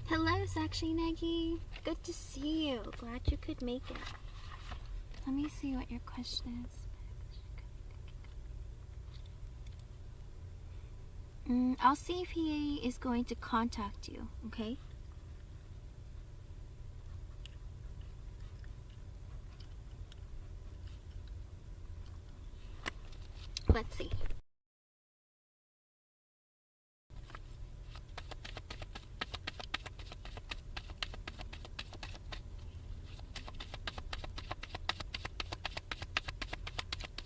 Hello, Sakshi Negi. Good to see you. Glad you could make it. Let me see what your question is. I'll see if he is going to contact you, okay? Let's see.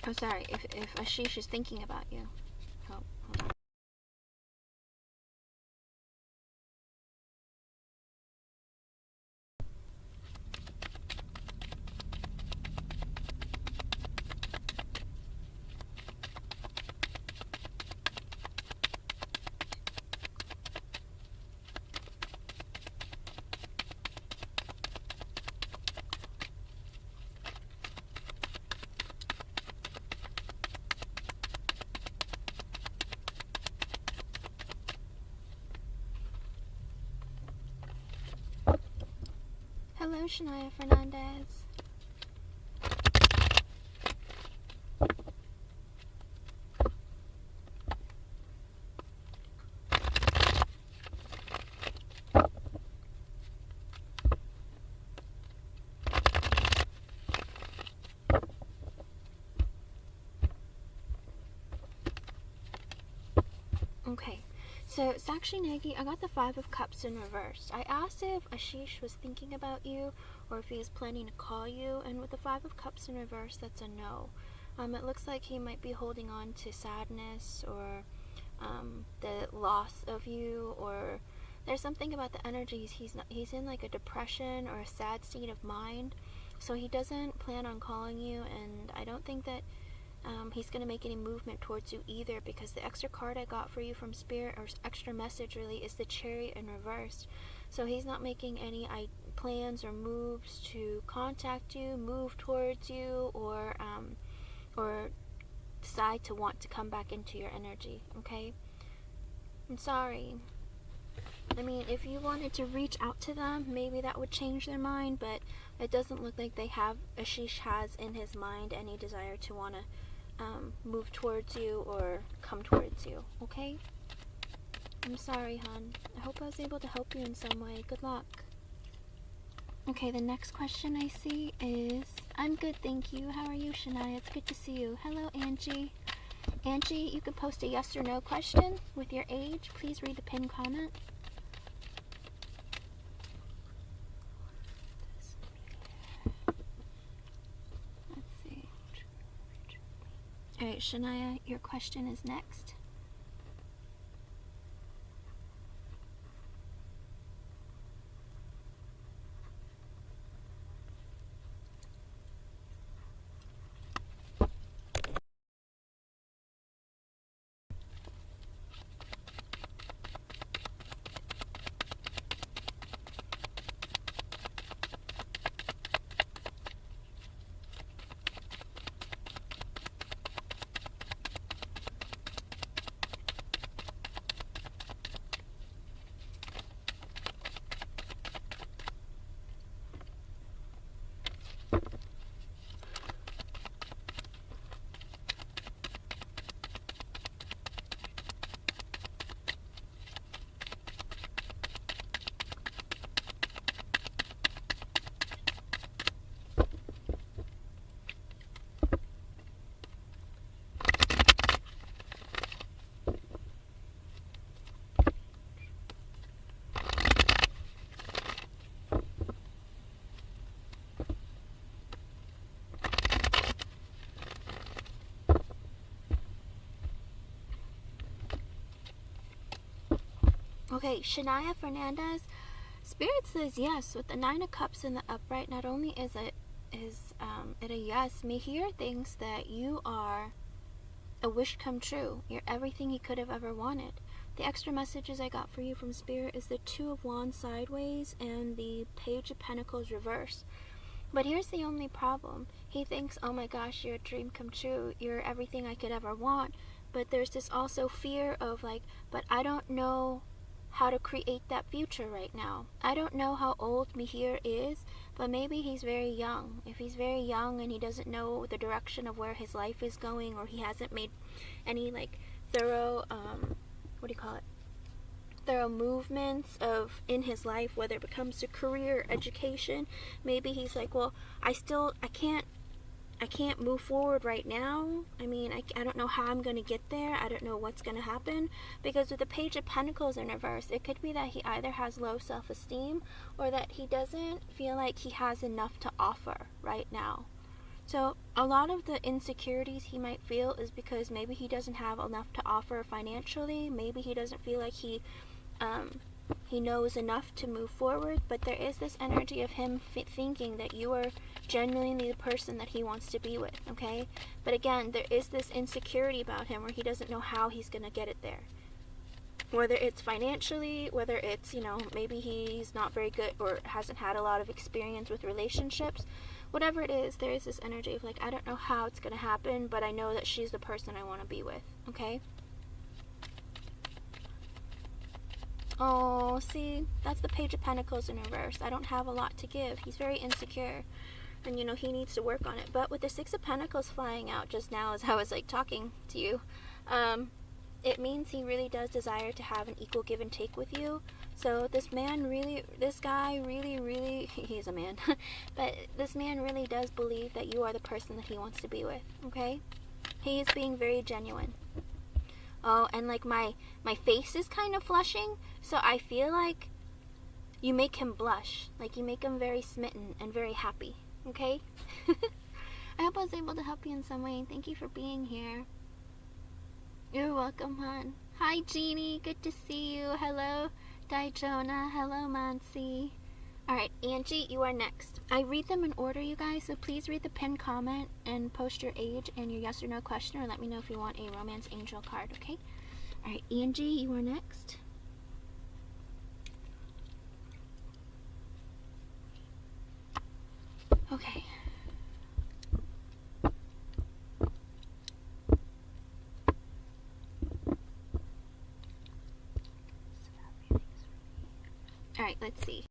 Oh, sorry, if Ashish is thinking about you. Oh, hold on. Hello, Shania Fernandez. Okay, so Sakshi Negi, I got the Five of Cups in reverse. I asked if Ashish was thinking about you or if he is planning to call you, and with the Five of Cups in reverse, that's a no. It looks like he might be holding on to sadness or the loss of you, or there's something about the energies. He's in like a depression or a sad state of mind, so he doesn't plan on calling you, and I don't think that he's going to make any movement towards you either, because the extra card I got for you from Spirit, or extra message really, is the Chariot in reverse. So he's not making any plans or moves to contact you, move towards you, or decide to want to come back into your energy, okay? I'm sorry. I mean, if you wanted to reach out to them, maybe that would change their mind, but it doesn't look like Ashish has in his mind any desire to want to move towards you or come towards you, okay? I'm sorry, hon. I hope I was able to help you in some way. Good luck. Okay, the next question I see is, I'm good, thank you. How are you, Shania? It's good to see you. Hello, Angie. Angie, you can post a yes or no question with your age. Please read the pinned comment. Let's see. Alright, Shania, your question is next. Okay, Shania Fernandez, Spirit says yes with the Nine of Cups in the upright. Not only is it a yes, Mihir thinks that you are a wish come true. You're everything he could have ever wanted. The extra messages I got for you from Spirit is the Two of Wands sideways and the Page of Pentacles reverse. But here's the only problem. He thinks, oh my gosh, you're a dream come true. You're everything I could ever want. But there's this also fear of like, but I don't know how to create that future right now. I don't know how old Mihir is, but maybe he's very young. If he's very young and he doesn't know the direction of where his life is going, or he hasn't made any like thorough thorough movements of in his life, whether it becomes to career, education, maybe he's like, well, I can't move forward right now. I mean, I don't know how I'm going to get there. I don't know what's going to happen. Because with the Page of Pentacles in reverse, it could be that he either has low self-esteem or that he doesn't feel like he has enough to offer right now. So a lot of the insecurities he might feel is because maybe he doesn't have enough to offer financially. Maybe he doesn't feel like he knows enough to move forward, but there is this energy of him thinking that you are genuinely the person that he wants to be with, okay? But again, there is this insecurity about him where he doesn't know how he's going to get it there. Whether it's financially, whether it's, maybe he's not very good or hasn't had a lot of experience with relationships, whatever it is, there is this energy of like, I don't know how it's going to happen, but I know that she's the person I want to be with, okay? Oh, see, that's the Page of Pentacles in reverse. I don't have a lot to give. He's very insecure, and he needs to work on it. But with the Six of Pentacles flying out just now as I was like talking to you, it means he really does desire to have an equal give and take with you. So this guy really, he's a man, but this man really does believe that you are the person that he wants to be with, okay? He is being very genuine. Oh, and like my face is kind of flushing, so I feel like you make him blush. Like you make him very smitten and very happy, okay? I hope I was able to help you in some way. Thank you for being here. You're welcome, hon. Hi, Jeannie. Good to see you. Hello, Dijona. Hello, Mansi. Alright, Angie, you are next. I read them in order, you guys, so please read the pinned comment and post your age and your yes or no question, or let me know if you want a Romance Angel card, okay? Alright, Angie, you are next. Okay. Alright, let's see.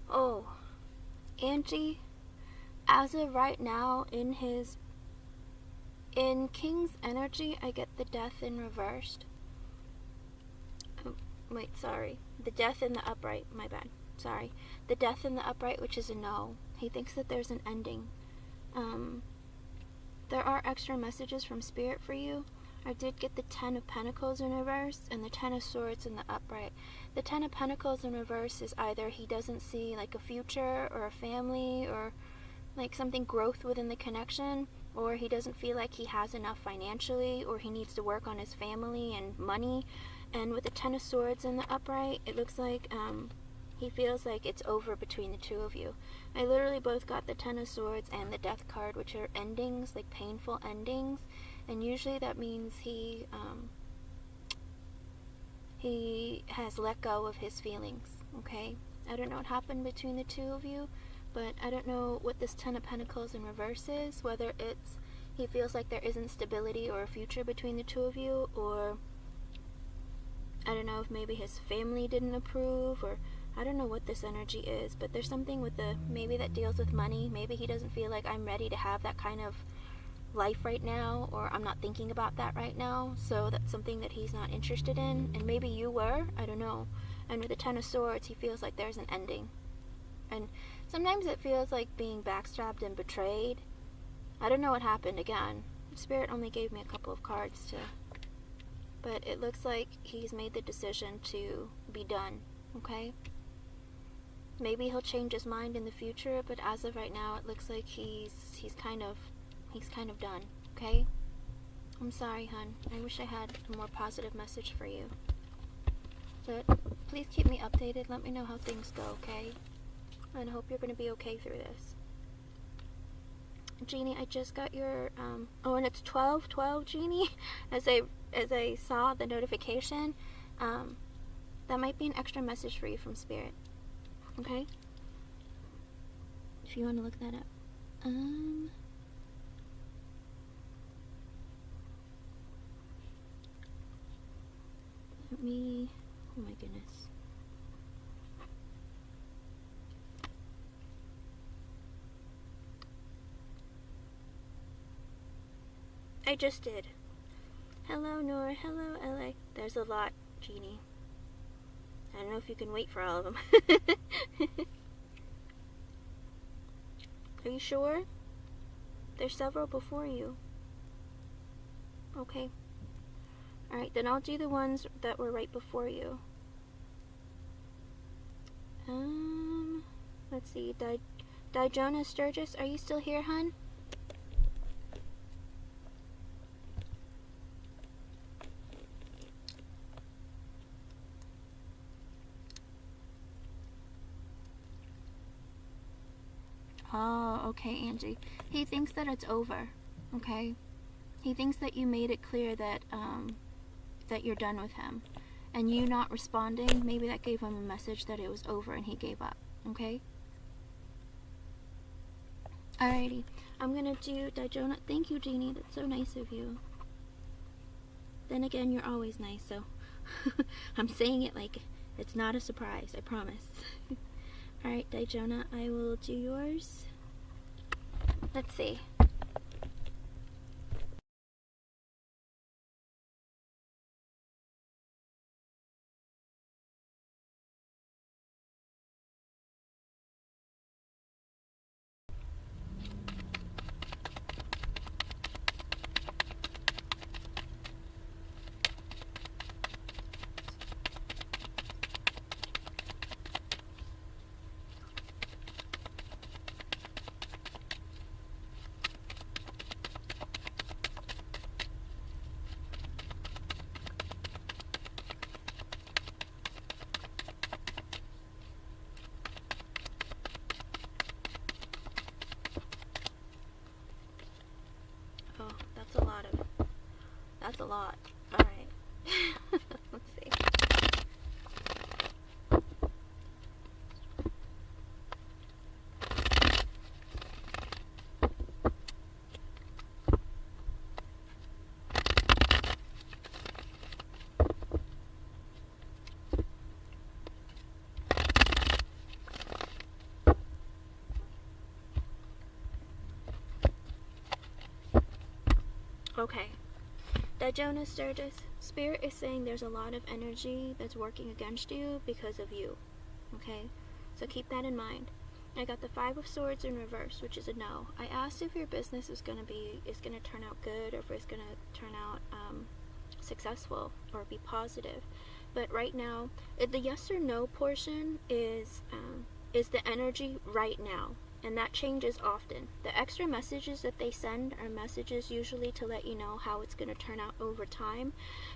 Oh, Angie, as of right now, in King's energy, I get the Death in reversed. Oh, wait, sorry. The Death in the upright, my bad. Sorry. The Death in the upright, which is a no. He thinks that there's an ending. There are extra messages from Spirit for you. I did get the Ten of Pentacles in reverse and the Ten of Swords in the upright. The Ten of Pentacles in reverse is either he doesn't see like a future or a family or like something growth within the connection, or he doesn't feel like he has enough financially, or he needs to work on his family and money. And with the Ten of Swords in the upright, it looks like he feels like it's over between the two of you. I literally both got the Ten of Swords and the Death card, which are endings, like painful endings. And usually that means he has let go of his feelings, okay? I don't know what happened between the two of you, but I don't know what this Ten of Pentacles in reverse is, whether it's he feels like there isn't stability or a future between the two of you, or I don't know if maybe his family didn't approve, or I don't know what this energy is, but there's something with the, maybe that deals with money. Maybe he doesn't feel like I'm ready to have that kind of life right now, or I'm not thinking about that right now, so that's something that he's not interested in. And maybe you were, I don't know. And with the Ten of Swords, he feels like there's an ending. And sometimes it feels like being backstabbed and betrayed. I don't know what happened again. Spirit only gave me a couple of cards to, but it looks like he's made the decision to be done, okay? Maybe he'll change his mind in the future, but as of right now, it looks like he's kind of done, okay? I'm sorry, hun. I wish I had a more positive message for you. But please keep me updated. Let me know how things go, okay? And I hope you're going to be okay through this. Jeannie, I just got your, oh, and it's 12:12, Jeannie, as I saw the notification. That might be an extra message for you from Spirit, okay? If you want to look that up. Let me, oh my goodness. I just did. Hello, Nora. Hello, LA. There's a lot, Jeannie. I don't know if you can wait for all of them. Are you sure? There's several before you. Okay. Alright, then I'll do the ones that were right before you. Let's see. Dijona Sturgis, are you still here, hun? Oh, okay, Angie. He thinks that it's over, okay? He thinks that you made it clear that, that you're done with him. And you not responding, maybe that gave him a message that it was over and he gave up, okay? Alrighty, I'm gonna do Dijona. Thank you, Jeannie. That's so nice of you. Then again, you're always nice, so I'm saying it like it's not a surprise, I promise. Alright, Dijona, I will do yours. Let's see. Oh, that's a lot of, that's a lot. Alright. Let's see. Okay. Dijona Sturgis, Spirit is saying there's a lot of energy that's working against you because of you. Okay? So keep that in mind. I got the Five of Swords in reverse, which is a no. I asked if your business is gonna turn out good, or if it's gonna turn out successful or be positive. But right now, the yes or no portion is the energy right now. And that changes often. The extra messages that they send are messages usually to let you know how it's going to turn out over time,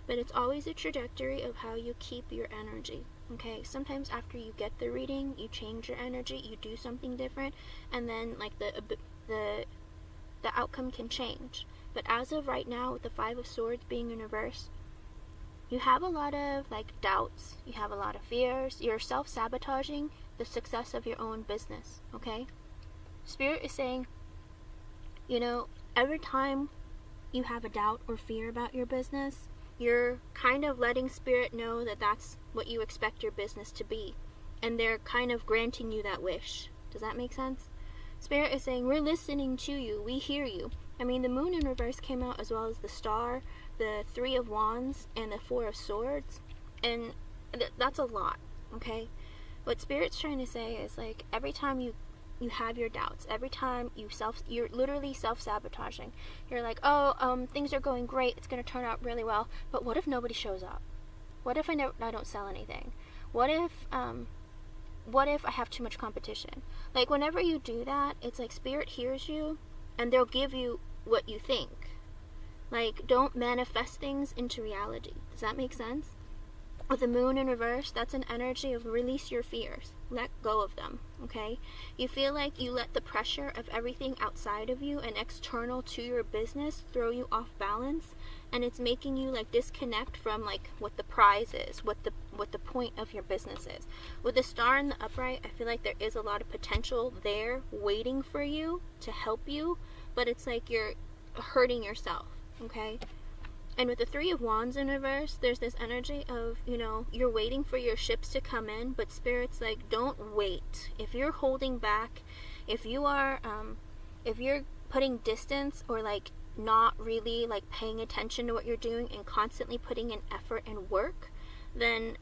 but it's always a trajectory of how you keep your energy. Okay, sometimes after you get the reading, you change your energy, you do something different, and then like the outcome can change. But as of right now, with the Five of Swords being in reverse, you have a lot of like doubts, you have a lot of fears, you're self-sabotaging the success of your own business, okay? Spirit is saying, you know, every time you have a doubt or fear about your business, you're kind of letting Spirit know that that's what you expect your business to be. and they're kind of granting you that wish. Does that make sense? Spirit is saying, we're listening to you, we hear you. I mean, the moon in reverse came out, as well as the star, the 3 of wands, and the 4 of swords, and that's a lot, okay? What Spirit's trying to say is, like, every time you have your doubts, every time you're literally self-sabotaging. You're like, oh, things are going great, it's going to turn out really well, but what if nobody shows up? What if I don't sell anything? What if I have too much competition? Like, whenever you do that, it's like Spirit hears you, and they'll give you what you think. Like, don't manifest things into reality. Does that make sense? With the moon in reverse, that's an energy of release your fears. Let go of them, okay? You feel like you let the pressure of everything outside of you and external to your business throw you off balance, and it's making you, like, disconnect from, like, what the prize is, what the point of your business is. With the star in the upright, I feel like there is a lot of potential there waiting for you to help you, but it's like you're hurting yourself, okay? And with the 3 of wands in reverse, there's this energy of, you know, you're waiting for your ships to come in, but Spirit's like, don't wait. If you're holding back, if you're putting distance, or like not really like paying attention to what you're doing and constantly putting in effort and work, then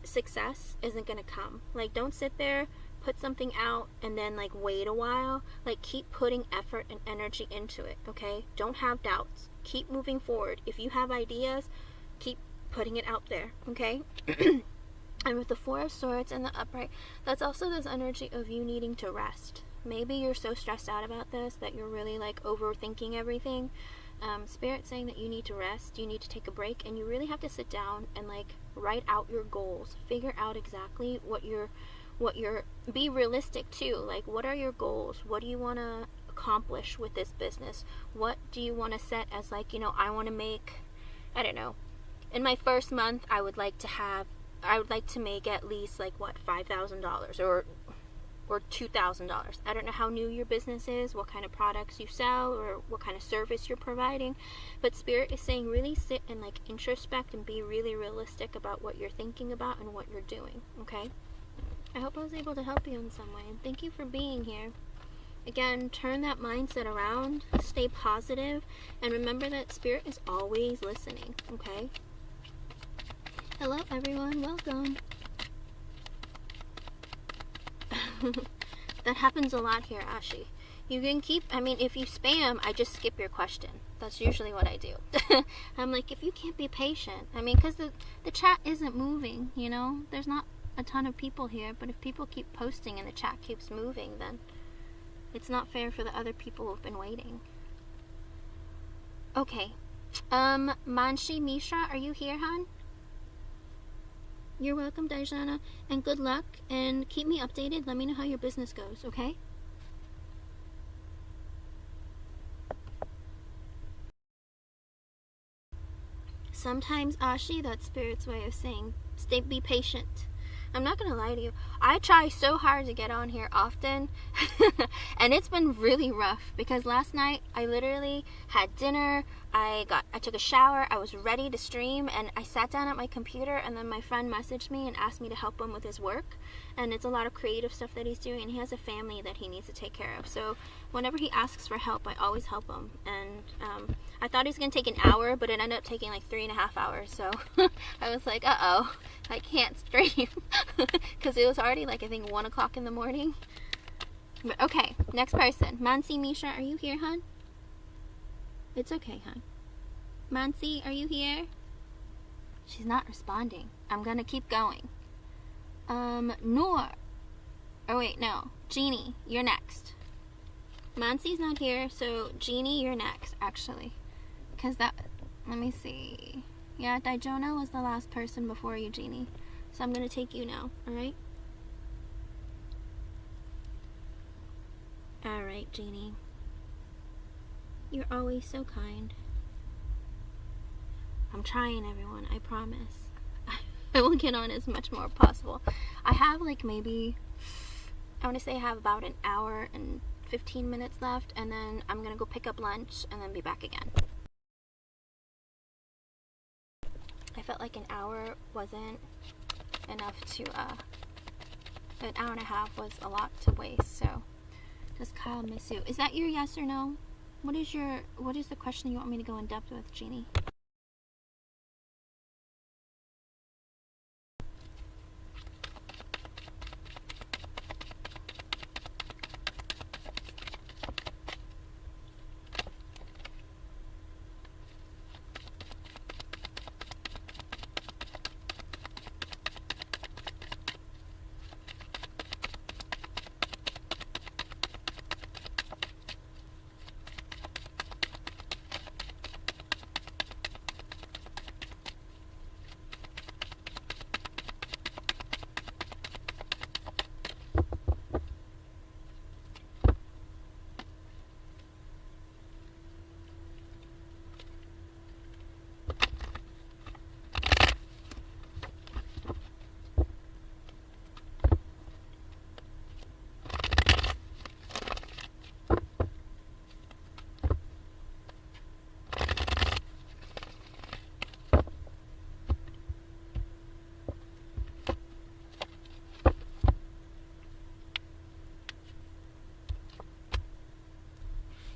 success isn't going to come. Like, don't sit there, put something out, and then like wait a while. Like, keep putting effort and energy into it, okay? Don't have doubts. Keep moving forward. If you have ideas, keep putting it out there, okay? And with the 4 of swords and the upright, that's also this energy of you needing to rest. Maybe you're so stressed out about this that you're really like overthinking everything. Spirit's saying that you need to rest, you need to take a break, and you really have to sit down and like write out your goals. Figure out exactly what you're be realistic too. Like, what are your goals? What do you want to accomplish with this business? What do you want to set as, like, you know, I want to make, I don't know, in my first month I would like to make at least like what, $5,000 or $2,000. I don't know how new your business is, what kind of products you sell, or what kind of service you're providing, but Spirit is saying really sit and like introspect and be really realistic about what you're thinking about and what you're doing, okay? I hope I was able to help you in some way, and thank you for being here. Again, turn that mindset around, stay positive, and remember that Spirit is always listening, okay? Hello everyone, welcome. That happens a lot here, Ashi. You can keep, I mean, if you spam, I just skip your question. That's usually what I do. I'm like, if you can't be patient, I mean, because the chat isn't moving, you know? There's not a ton of people here, but if people keep posting and the chat keeps moving, then it's not fair for the other people who've been waiting. Okay. Manshi Mishra, are you here, hon? You're welcome, Dajana, and good luck, and keep me updated. Let me know how your business goes, okay? Sometimes, Ashi, that's Spirit's way of saying, be patient. I'm not gonna lie to you, I try so hard to get on here often, and it's been really rough, because last night I literally had dinner, I took a shower, I was ready to stream, and I sat down at my computer, and then my friend messaged me and asked me to help him with his work, and it's a lot of creative stuff that he's doing, and he has a family that he needs to take care of, so whenever he asks for help, I always help him, and I thought it was going to take an hour, but it ended up taking like 3.5 hours, so I was like, uh-oh, I can't stream, because it was already like, I think 1 o'clock in the morning. But okay, next person. Mansi Misha, are you here, hon? It's okay, hon. Mansi, are you here? She's not responding. I'm gonna keep going. Noor. Oh wait, no. Jeannie, you're next. Mansi's not here, so Jeannie, you're next, actually. Because that, let me see. Yeah, Dijona was the last person before you, Jeannie. So I'm gonna take you now, alright? Alright, Jeannie. You're always so kind. I'm trying, everyone, I promise. I will get on as much more possible. I have like maybe, I want to say I have about an hour and 15 minutes left, and then I'm gonna go pick up lunch and then be back again. I felt like an hour wasn't enough to an hour and a half was a lot to waste. So, does Kyle miss you? Is that your yes or no? What is the question you want me to go in depth with, Jeannie?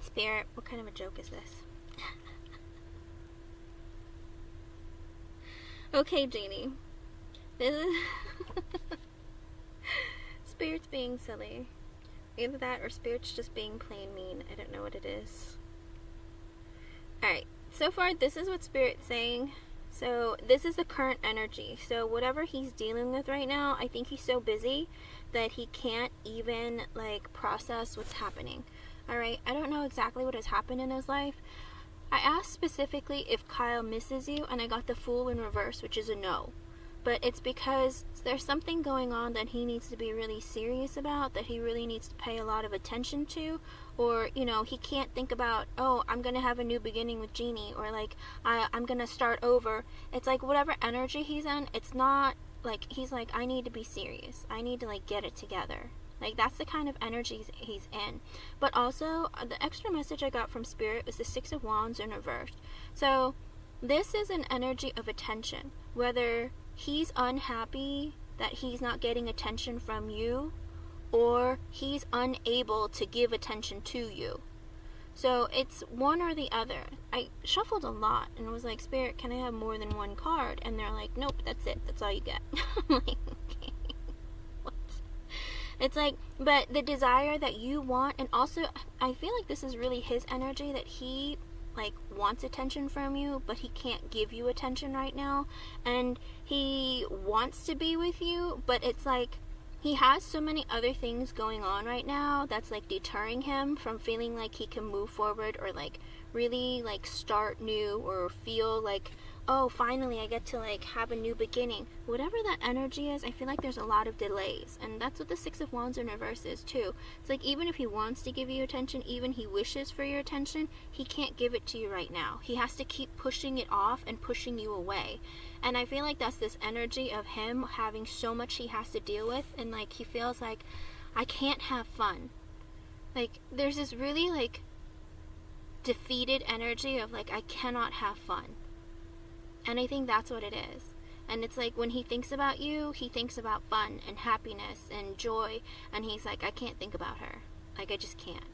Spirit, what kind of a joke is this? Okay, Jeannie. This is Spirit's being silly. Either that or Spirit's just being plain mean. I don't know what it is. Alright, so far this is what Spirit's saying. So this is the current energy. So whatever he's dealing with right now, I think he's so busy that he can't even like process what's happening. Alright, I don't know exactly what has happened in his life. I asked specifically if Kyle misses you, and I got the Fool in reverse, which is a no. But it's because there's something going on that he needs to be really serious about, that he really needs to pay a lot of attention to, or, you know, he can't think about, oh, I'm going to have a new beginning with Jeannie, or like, I'm going to start over. It's like whatever energy he's in, it's not like, he's like, I need to be serious. I need to like get it together. Like, that's the kind of energy he's in. But also, the extra message I got from Spirit is the Six of Wands in reverse. So, this is an energy of attention. Whether he's unhappy that he's not getting attention from you, or he's unable to give attention to you. So, it's one or the other. I shuffled a lot and was like, Spirit, can I have more than one card? And they're like, nope, that's it. That's all you get. I'm like, okay. It's like, but the desire that you want, and also, I feel like this is really his energy, that he, like, wants attention from you, but he can't give you attention right now, and he wants to be with you, but it's like, he has so many other things going on right now that's, like, deterring him from feeling like he can move forward, or, like, really, like, start new, or feel like, oh, finally I get to like have a new beginning. Whatever that energy is, I feel like there's a lot of delays, and that's what the Six of Wands in reverse is too. It's like, even if he wants to give you attention, even he wishes for your attention, he can't give it to you right now. He has to keep pushing it off and pushing you away. And I feel like that's this energy of him having so much he has to deal with, and like he feels like, I can't have fun. Like, there's this really like defeated energy of like, I cannot have fun. And I think that's what it is. And it's like, when he thinks about you, he thinks about fun and happiness and joy, and he's like, I can't think about her. Like, I just can't.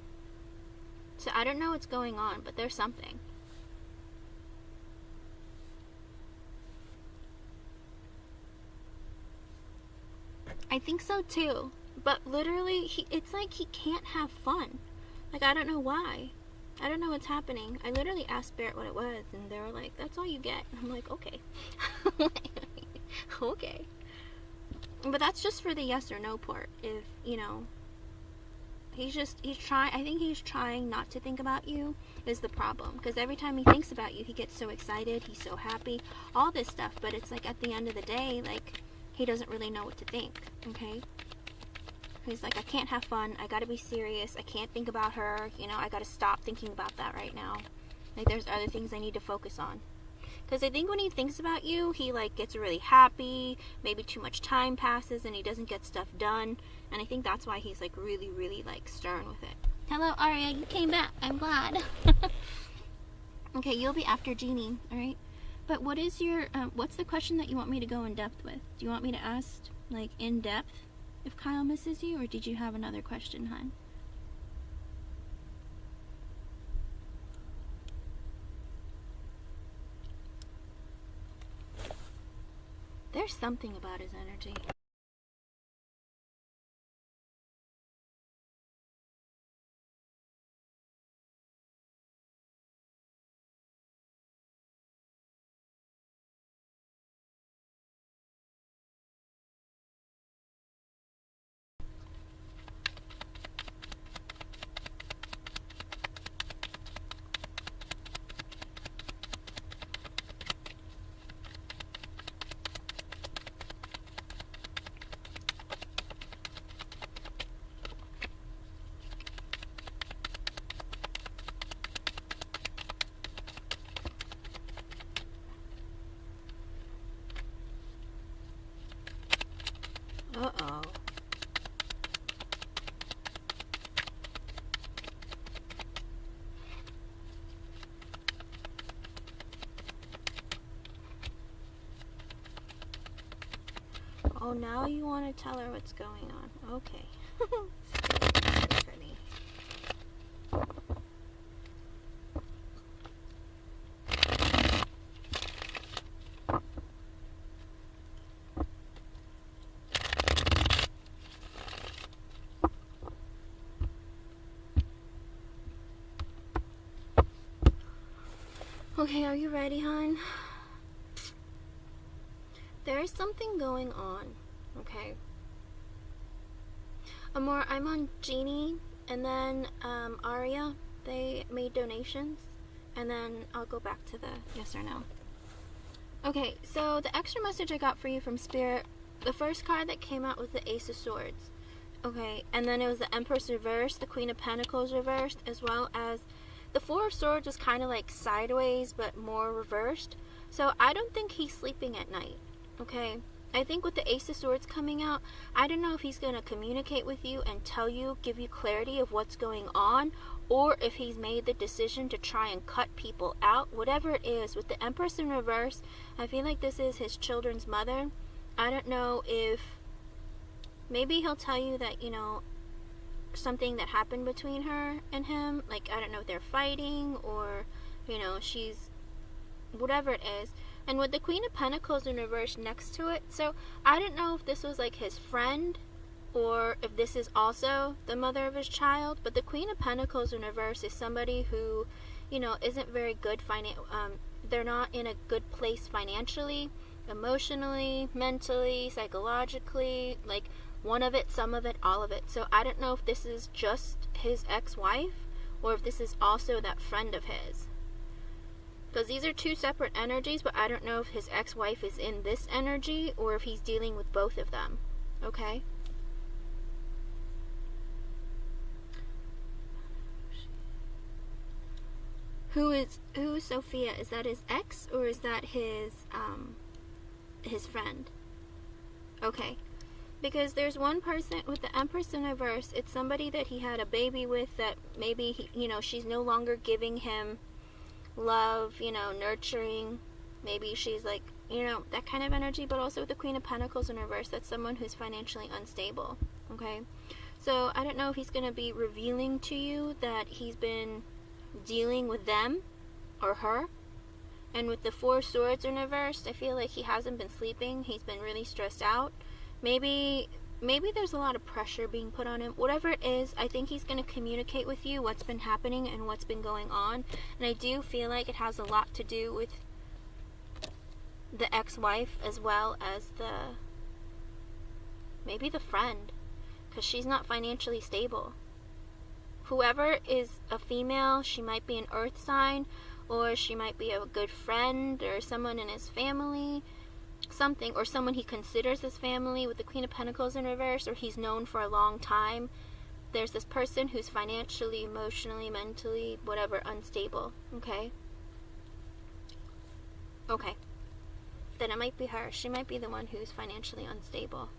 So I don't know what's going on, but there's something. I think so too. But literally, it's like he can't have fun. Like, I don't know why. I don't know what's happening. I literally asked Spirit what it was, and they were like, that's all you get. And I'm like, okay. Okay. But that's just for the yes or no part. If, you know, he's trying, I think he's trying not to think about you is the problem. Because every time he thinks about you, he gets so excited, he's so happy, all this stuff. But it's like, at the end of the day, like, he doesn't really know what to think, okay? He's like, I can't have fun, I gotta be serious, I can't think about her, you know, I gotta stop thinking about that right now. Like, there's other things I need to focus on. Because I think when he thinks about you, he, like, gets really happy, maybe too much time passes and he doesn't get stuff done. And I think that's why he's, like, really, really, like, stern with it. Hello, Aria, you came back. I'm glad. Okay, you'll be after Jeannie, alright? But what is your, what's the question that you want me to go in depth with? Do you want me to ask, like, in depth? if Kyle misses you, or did you have another question, hon? There's something about his energy. Uh-oh. Oh, now you want to tell her what's going on. Okay. Funny. Okay, are you ready, hon? There is something going on, okay? Amor, I'm on Genie, and then Aria, they made donations, and then I'll go back to the yes or no. Okay, so the extra message I got for you from Spirit, the first card that came out was the Ace of Swords. Okay, and then it was the Empress reversed, the Queen of Pentacles reversed, as well as the Four of Swords was kind of like sideways, but more reversed. So I don't think he's sleeping at night, okay? I think with the Ace of Swords coming out, I don't know if he's going to communicate with you and tell you, give you clarity of what's going on, or if he's made the decision to try and cut people out. Whatever it is, with the Empress in reverse, I feel like this is his children's mother. I don't know if maybe he'll tell you that, you know, something that happened between her and him, like, I don't know if they're fighting, or, you know, she's, whatever it is. And with the Queen of Pentacles in reverse next to it, so I don't know if this was like his friend, or if this is also the mother of his child, but the Queen of Pentacles in reverse is somebody who, you know, isn't very good, they're not in a good place financially, emotionally, mentally, psychologically, like, one of it, some of it, all of it. So I don't know if this is just his ex-wife, or if this is also that friend of his. Because these are two separate energies, but I don't know if his ex-wife is in this energy, or if he's dealing with both of them. Okay? Who is Sophia? Is that his ex, or is that his friend? Okay. Because there's one person with the Empress in reverse, it's somebody that he had a baby with, that maybe, he, you know, she's no longer giving him love, you know, nurturing. Maybe she's like, you know, that kind of energy. But also with the Queen of Pentacles in reverse, that's someone who's financially unstable. Okay? So I don't know if he's going to be revealing to you that he's been dealing with them or her. And with the Four of Swords in reverse, I feel like he hasn't been sleeping. He's been really stressed out. Maybe there's a lot of pressure being put on him. Whatever it is, I think he's going to communicate with you what's been happening and what's been going on. And I do feel like it has a lot to do with the ex-wife, as well as maybe the friend, because she's not financially stable. Whoever is a female, she might be an earth sign, or she might be a good friend, or someone in his family, something, or someone he considers his family with the Queen of Pentacles in reverse, or he's known for a long time. There's this person who's financially, emotionally, mentally, whatever, unstable. Okay? Okay. Then it might be her. She might be the one who's financially unstable.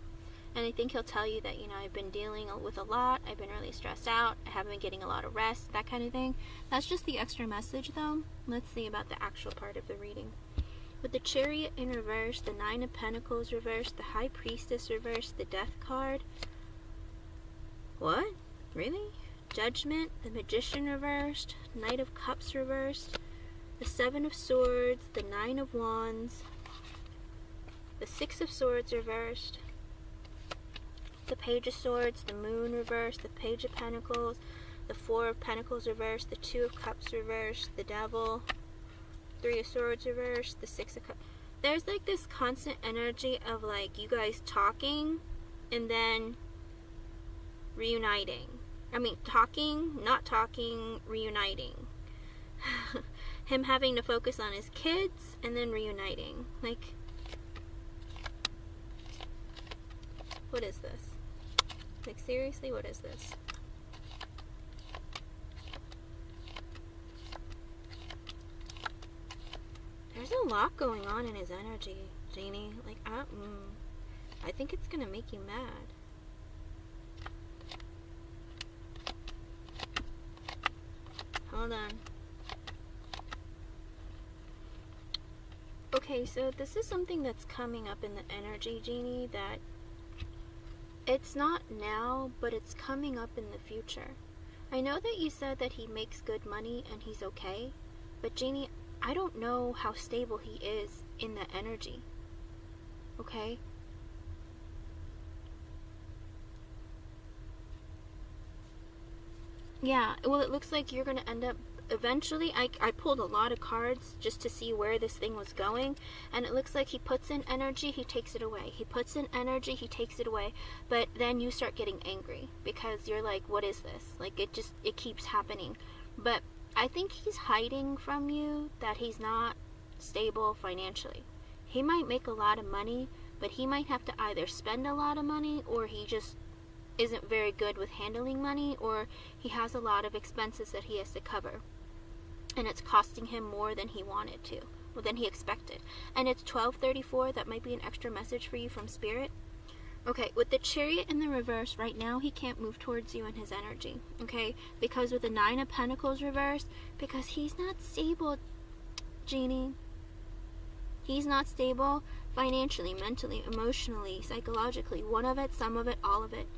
And I think he'll tell you that, you know, I've been dealing with a lot, I've been really stressed out, I haven't been getting a lot of rest, that kind of thing. That's just the extra message, though. Let's see about the actual part of the reading. With the Chariot in reverse, the Nine of Pentacles reversed, the High Priestess reversed, the Death card. What? Really? Judgment, the Magician reversed, Knight of Cups reversed, the Seven of Swords, the Nine of Wands, the Six of Swords reversed, the Page of Swords, the Moon reversed, the Page of Pentacles, the Four of Pentacles reversed, the Two of Cups reversed, the Devil, Three of Swords reversed, the Six of Cups. There's like this constant energy of like you guys talking and then reuniting. I mean, talking, not talking, reuniting. Him having to focus on his kids and then reuniting. Like, what is this? Like, seriously, what is this? There's a lot going on in his energy, Jeannie. Like, I think it's gonna make you mad. Hold on. Okay, so this is something that's coming up in the energy, Jeannie, that it's not now, but it's coming up in the future. I know that you said that he makes good money and he's okay, but Jeannie, I don't know how stable he is in the energy. Okay? Yeah, well, it looks like you're going to end up eventually. I pulled a lot of cards just to see where this thing was going, and it looks like he puts in energy, he takes it away. He puts in energy, he takes it away. But then you start getting angry because you're like, what is this? Like, it keeps happening. But I think he's hiding from you that he's not stable financially. He might make a lot of money, but he might have to either spend a lot of money, or he just isn't very good with handling money, or he has a lot of expenses that he has to cover, and it's costing him more than he wanted to, or than he expected. And it's 12:34. That might be an extra message for you from Spirit. Okay, with the Chariot in the reverse, right now he can't move towards you in his energy, okay? Because with the Nine of Pentacles reversed, because he's not stable, Jeannie. He's not stable financially, mentally, emotionally, psychologically. One of it, some of it, all of it.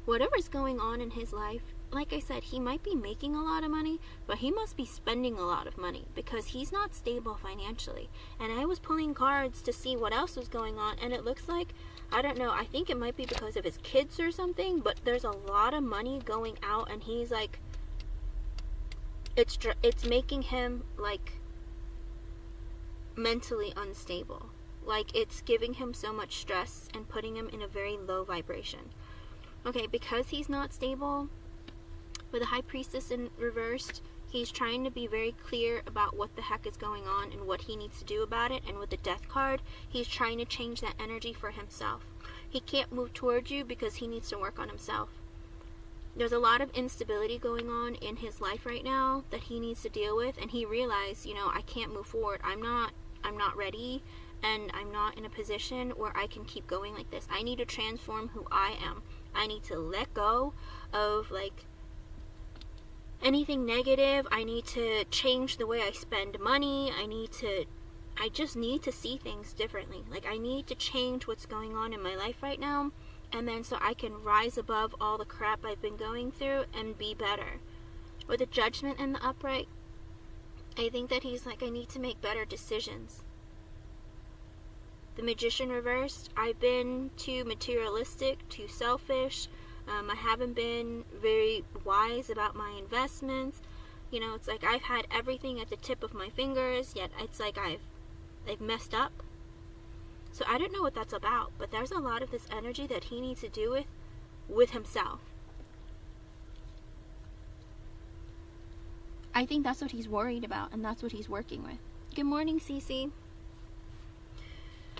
Whatever's going on in his life, like I said, he might be making a lot of money, but he must be spending a lot of money because he's not stable financially. And I was pulling cards to see what else was going on, and it looks like, I don't know, I think it might be because of his kids or something, but there's a lot of money going out, and he's like, it's making him like mentally unstable. Like, it's giving him so much stress and putting him in a very low vibration. Okay, because he's not stable, with the High Priestess in reversed, he's trying to be very clear about what the heck is going on and what he needs to do about it. And with the Death card, he's trying to change that energy for himself. He can't move towards you because he needs to work on himself. There's a lot of instability going on in his life right now that he needs to deal with, and he realized, you know, I can't move forward. I'm not ready, and I'm not in a position where I can keep going like this. I need to transform who I am. I need to let go of like anything negative. I need to change the way I spend money. I just need to see things differently. Like, I need to change what's going on in my life right now, and then so I can rise above all the crap I've been going through and be better. With the Judgment in the upright, I think that he's like, I need to make better decisions. The Magician reversed, I've been too materialistic, too selfish. I haven't been very wise about my investments. You know, it's like I've had everything at the tip of my fingers, yet it's like I've messed up. So I don't know what that's about, but there's a lot of this energy that he needs to do with himself. I think that's what he's worried about, and that's what he's working with. Good morning, Cece.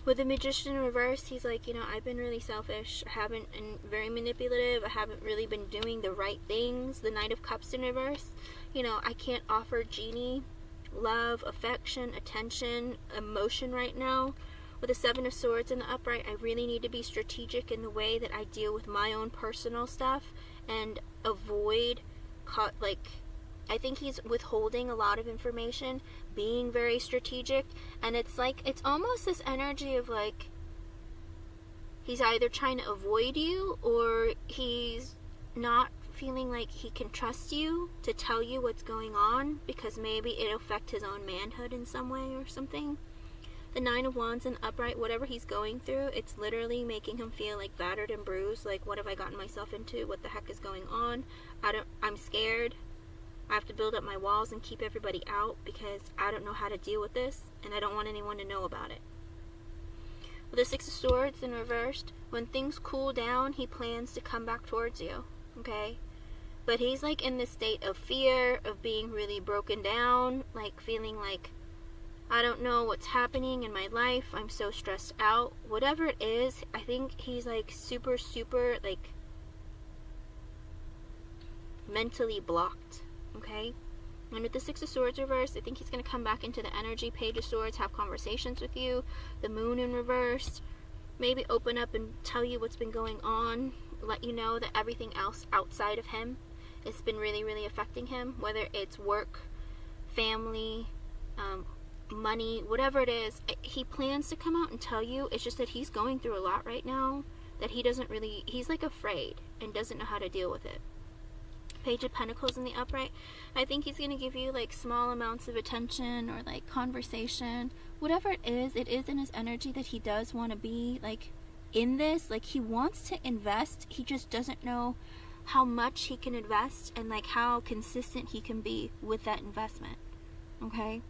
With the Magician in reverse, he's like, you know, I've been really selfish. I haven't been very manipulative. I haven't really been doing the right things. The Knight of Cups in reverse, you know, I can't offer Jeannie love, affection, attention, emotion right now. With the Seven of Swords in the upright, I really need to be strategic in the way that I deal with my own personal stuff and avoid, I think he's withholding a lot of information, being very strategic, and it's like, it's almost this energy of like, he's either trying to avoid you, or he's not feeling like he can trust you to tell you what's going on, because maybe it'll affect his own manhood in some way or something. The Nine of Wands in the upright, whatever he's going through, it's literally making him feel like battered and bruised. Like, what have I gotten myself into? What the heck is going on? I'm scared. I have to build up my walls and keep everybody out because I don't know how to deal with this, and I don't want anyone to know about it. With the Six of Swords in reversed, when things cool down, he plans to come back towards you, okay? But he's like in this state of fear, of being really broken down, like feeling like, I don't know what's happening in my life, I'm so stressed out. Whatever it is, I think he's like super, like mentally blocked, okay? And with the Six of Swords reversed, I think he's going to come back into the energy. Page of Swords, have conversations with you. The Moon in reverse, maybe open up and tell you what's been going on. Let you know that everything else outside of him has been really, really affecting him. Whether it's work, family, money, whatever it is. He plans to come out and tell you. It's just that he's going through a lot right now. That he's like afraid and doesn't know how to deal with it. Page of Pentacles in the upright, I think he's going to give you like small amounts of attention or like conversation, whatever it is in his energy that he does want to be like in this. Like, he wants to invest, he just doesn't know how much he can invest and like how consistent he can be with that investment, okay?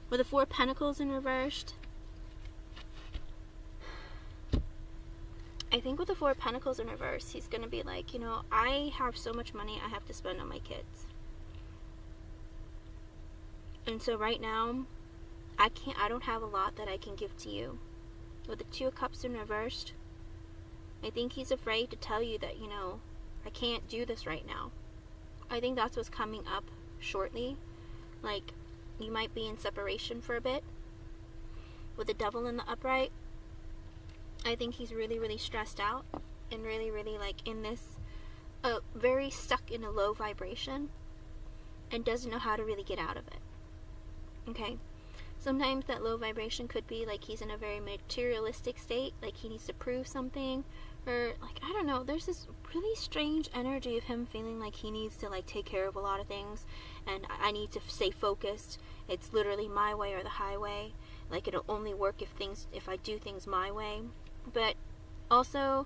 With the Four of Pentacles in reversed, I think with the Four of Pentacles in reverse, he's going to be like, you know, I have so much money I have to spend on my kids. And so right now, I don't have a lot that I can give to you. With the Two of Cups in reversed, I think he's afraid to tell you that, you know, I can't do this right now. I think that's what's coming up shortly. Like, you might be in separation for a bit. With the Devil in the upright, I think he's really, really stressed out and really, really like in this, very stuck in a low vibration and doesn't know how to really get out of it. Okay? Sometimes that low vibration could be like he's in a very materialistic state, like he needs to prove something, or like, I don't know, there's this really strange energy of him feeling like he needs to like take care of a lot of things and I need to stay focused. It's literally my way or the highway. Like, it'll only work if I do things my way. But also,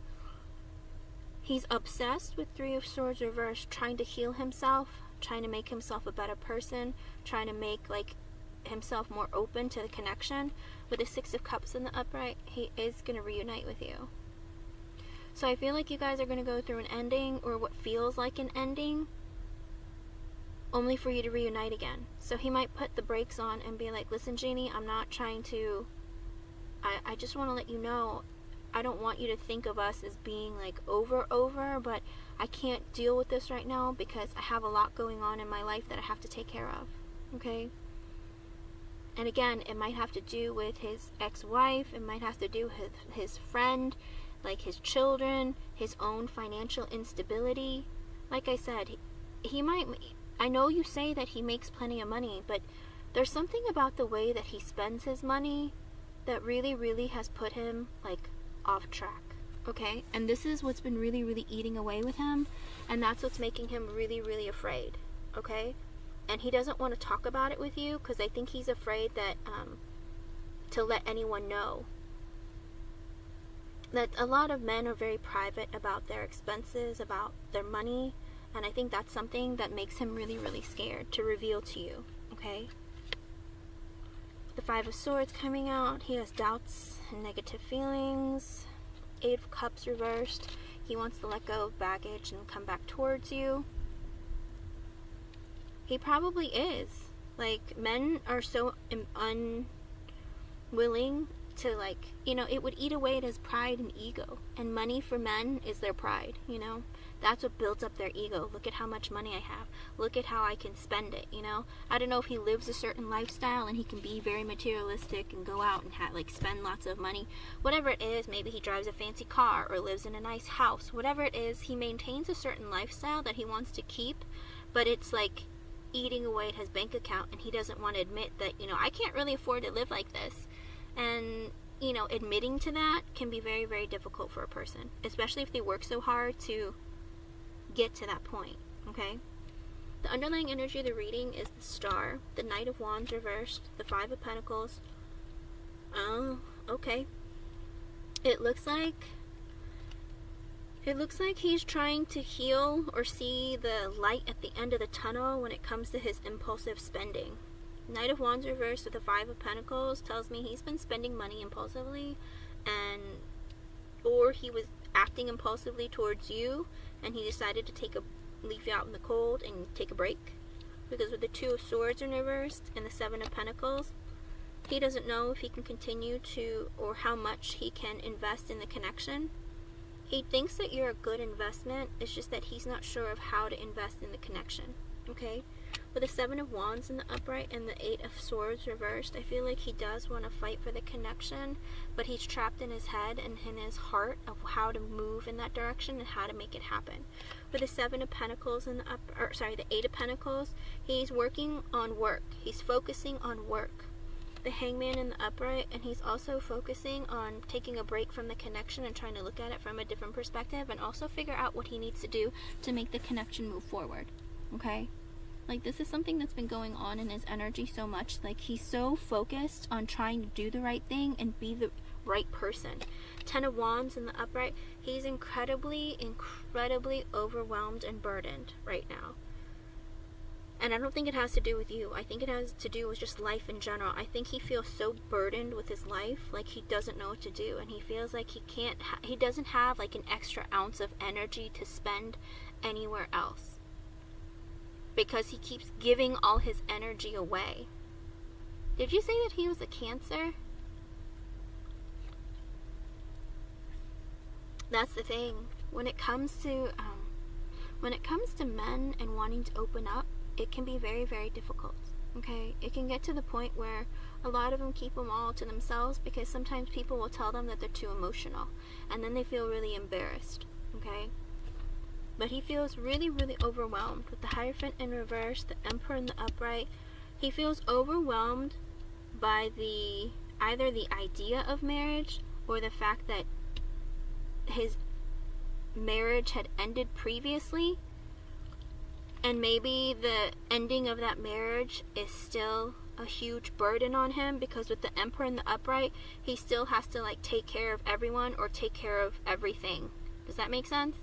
he's obsessed with Three of Swords reversed, trying to heal himself, trying to make himself a better person, trying to make like himself more open to the connection. With the Six of Cups in the upright, he is going to reunite with you. So I feel like you guys are going to go through an ending, or what feels like an ending, only for you to reunite again. So he might put the brakes on and be like, listen, Jeannie, I'm not trying to, I just want to let you know, I don't want you to think of us as being like over, but I can't deal with this right now because I have a lot going on in my life that I have to take care of, okay? And again, it might have to do with his ex-wife, it might have to do with his friend, like his children, his own financial instability. Like I said, he might, I know you say that he makes plenty of money, but there's something about the way that he spends his money that really, really has put him like off track, okay? And this is what's been really, really eating away with him, and that's what's making him really, really afraid, okay? And he doesn't want to talk about it with you because I think he's afraid that to let anyone know. That a lot of men are very private about their expenses, about their money, and I think that's something that makes him really, really scared to reveal to you, okay? The Five of Swords coming out, he has doubts and negative feelings. Eight of Cups reversed, he wants to let go of baggage and come back towards you. He probably is. Like, men are so unwilling to, like, you know, it would eat away at his pride and ego. And money for men is their pride, you know? That's what builds up their ego. Look at how much money I have. Look at how I can spend it, you know? I don't know if he lives a certain lifestyle and he can be very materialistic and go out and like spend lots of money. Whatever it is, maybe he drives a fancy car or lives in a nice house. Whatever it is, he maintains a certain lifestyle that he wants to keep, but it's like eating away at his bank account, and he doesn't want to admit that, you know, I can't really afford to live like this. And, you know, admitting to that can be very, very difficult for a person, especially if they work so hard to get to that point, okay? The underlying energy of the reading is the Star, the Knight of Wands reversed, the Five of Pentacles. Oh, okay. It looks like he's trying to heal or see the light at the end of the tunnel when it comes to his impulsive spending. Knight of Wands reversed with the Five of Pentacles tells me he's been spending money impulsively, or he was acting impulsively towards you, and he decided to leave you out in the cold and take a break. Because with the Two of Swords in reversed and the Seven of Pentacles, he doesn't know if he can continue to, or how much he can invest in the connection. He thinks that you're a good investment, it's just that he's not sure of how to invest in the connection, okay? With the Seven of Wands in the upright and the Eight of Swords reversed, I feel like he does want to fight for the connection, but he's trapped in his head and in his heart of how to move in that direction and how to make it happen. With the Seven of Pentacles in the Eight of Pentacles, he's working on work. He's focusing on work. The Hangman in the upright, and he's also focusing on taking a break from the connection and trying to look at it from a different perspective and also figure out what he needs to do to make the connection move forward, okay? Like, this is something that's been going on in his energy so much. Like, he's so focused on trying to do the right thing and be the right person. Ten of Wands in the upright, he's incredibly overwhelmed and burdened right now. And I don't think it has to do with you. I think it has to do with just life in general. I think he feels so burdened with his life, like he doesn't know what to do. And he feels like he doesn't have like an extra ounce of energy to spend anywhere else. Because he keeps giving all his energy away. Did you say that he was a Cancer? That's the thing. When it comes to men and wanting to open up, it can be very, very difficult, okay? It can get to the point where a lot of them keep them all to themselves because sometimes people will tell them that they're too emotional, and then they feel really embarrassed, okay? But he feels really, really overwhelmed. With the Hierophant in reverse, the Emperor in the upright, he feels overwhelmed by either the idea of marriage or the fact that his marriage had ended previously, and maybe the ending of that marriage is still a huge burden on him, because with the Emperor in the upright, he still has to like take care of everyone or take care of everything. Does that make sense?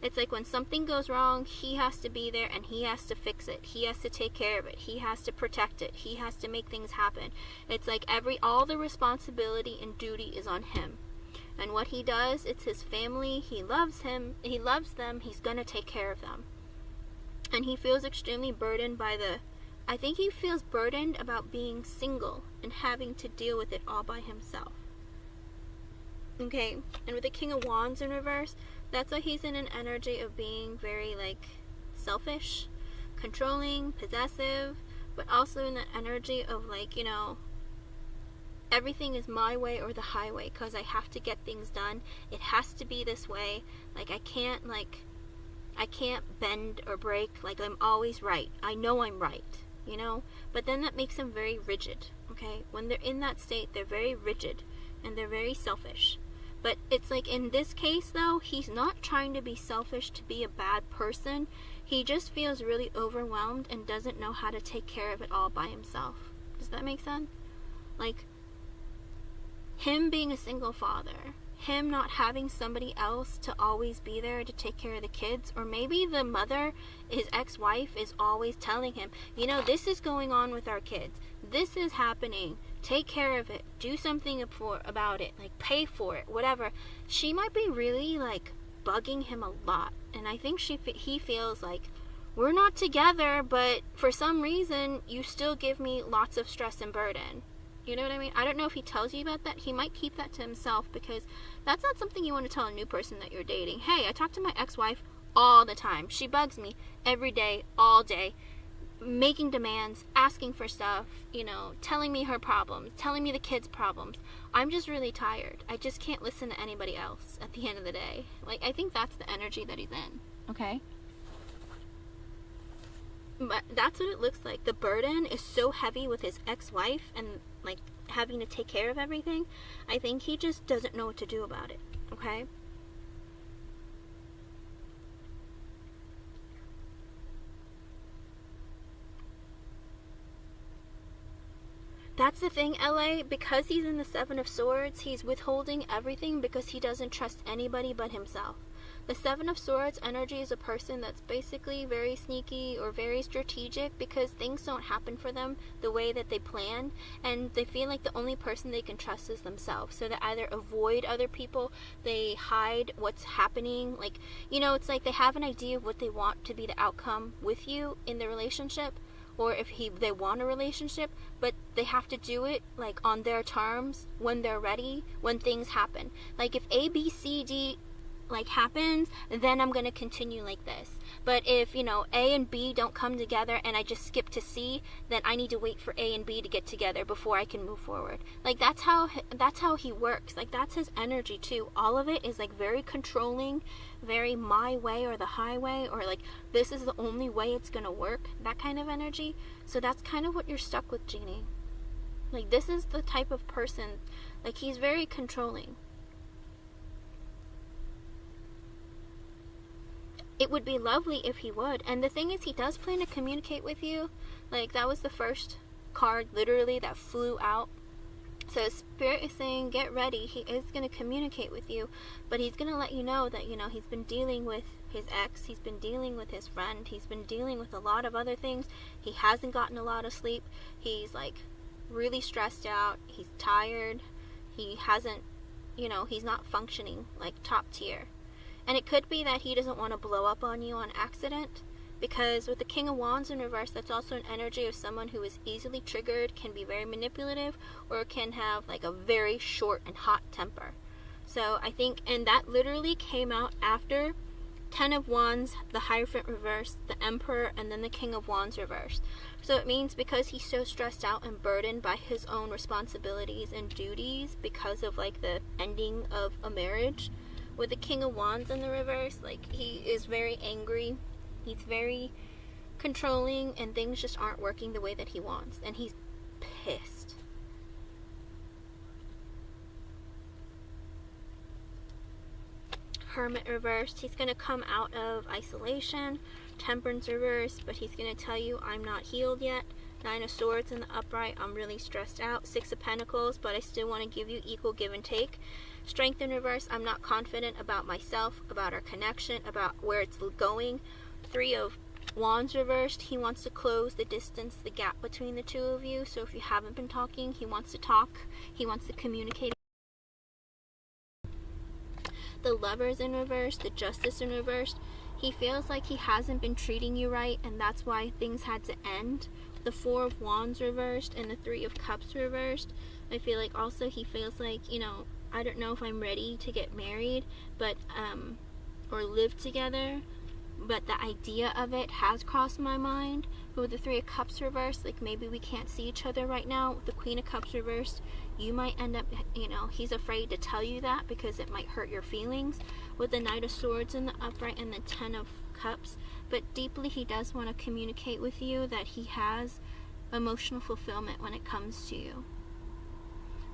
It's like when something goes wrong, he has to be there and he has to fix it. He has to take care of it. He has to protect it. He has to make things happen. It's like all the responsibility and duty is on him. And what he does, it's his family. He loves him. He loves them. He's gonna take care of them. And he feels extremely burdened I think he feels burdened about being single and having to deal with it all by himself. Okay, and with the King of Wands in reverse, that's why he's in an energy of being very, like, selfish, controlling, possessive, but also in the energy of, like, you know, everything is my way or the highway, because I have to get things done. It has to be this way. Like, I can't bend or break. Like, I'm always right. I know I'm right, you know? But then that makes them very rigid, okay? When they're in that state, they're very rigid, and they're very selfish. But it's like, in this case, though, he's not trying to be selfish to be a bad person. He just feels really overwhelmed and doesn't know how to take care of it all by himself. Does that make sense? Like, him being a single father, him not having somebody else to always be there to take care of the kids, or maybe the mother, his ex-wife, is always telling him, you know, this is going on with our kids. This is happening. Take care of it. Do something about it. Like, pay for it. Whatever. She might be really, like, bugging him a lot. And I think he feels like, we're not together, but for some reason, you still give me lots of stress and burden. You know what I mean? I don't know if he tells you about that. He might keep that to himself, because that's not something you want to tell a new person that you're dating. Hey, I talk to my ex-wife all the time. She bugs me every day, all day, making demands, asking for stuff, you know, telling me her problems, telling me the kids' problems. I'm just really tired. I just can't listen to anybody else at the end of the day. Like, I think that's the energy that he's in, okay? But that's what it looks like. The burden is so heavy with his ex-wife and, like, having to take care of everything. I think he just doesn't know what to do about it, okay? That's the thing, LA, because he's in the Seven of Swords, he's withholding everything because he doesn't trust anybody but himself. The Seven of Swords energy is a person that's basically very sneaky or very strategic because things don't happen for them the way that they plan, and they feel like the only person they can trust is themselves. So they either avoid other people, they hide what's happening. Like, you know, it's like they have an idea of what they want to be the outcome with you in the relationship, or if they want a relationship, but they have to do it like on their terms, when they're ready, when things happen. Like if A, B, C, D like happens, then I'm going to continue like this. But if, you know, A and B don't come together and I just skip to C, then I need to wait for A and B to get together before I can move forward. Like that's how he works. Like that's his energy too. All of it is like very controlling, very my way or the highway, or like this is the only way it's going to work, that kind of energy. So that's kind of what you're stuck with, Jeannie. Like this is the type of person, like he's very controlling. It would be lovely if he would. And the thing is, he does plan to communicate with you. Like, that was the first card, literally, that flew out. So Spirit is saying, get ready. He is going to communicate with you. But he's going to let you know that, you know, he's been dealing with his ex. He's been dealing with his friend. He's been dealing with a lot of other things. He hasn't gotten a lot of sleep. He's, like, really stressed out. He's tired. He hasn't, you know, he's not functioning, like, top tier. And it could be that he doesn't want to blow up on you on accident, because with the King of Wands in reverse, that's also an energy of someone who is easily triggered, can be very manipulative, or can have like a very short and hot temper. So I think, and that literally came out after Ten of Wands, the Hierophant reversed, the Emperor, and then the King of Wands reversed. So it means because he's so stressed out and burdened by his own responsibilities and duties because of like the ending of a marriage, with the King of Wands in the reverse, like he is very angry, he's very controlling, and things just aren't working the way that he wants, and he's pissed. Hermit reversed, he's going to come out of isolation. Temperance reversed, but he's going to tell you, I'm not healed yet. Nine of Swords in the upright, I'm really stressed out. Six of Pentacles, but I still want to give you equal give and take. Strength in reverse, I'm not confident about myself, about our connection, about where it's going. Three of Wands reversed, he wants to close the distance, the gap between the two of you. So if you haven't been talking, he wants to talk, he wants to communicate. The Lovers in reverse, the Justice in reverse, he feels like he hasn't been treating you right, and that's why things had to end. The Four of Wands reversed and the Three of Cups reversed, I feel like also he feels like, you know, I don't know if I'm ready to get married, but or live together, but the idea of it has crossed my mind. But with the Three of Cups reversed, like maybe we can't see each other right now. With the Queen of Cups reversed, you might end up, you know, he's afraid to tell you that because it might hurt your feelings. With the Knight of Swords in the upright and the Ten of Cups, but deeply he does want to communicate with you that he has emotional fulfillment when it comes to you.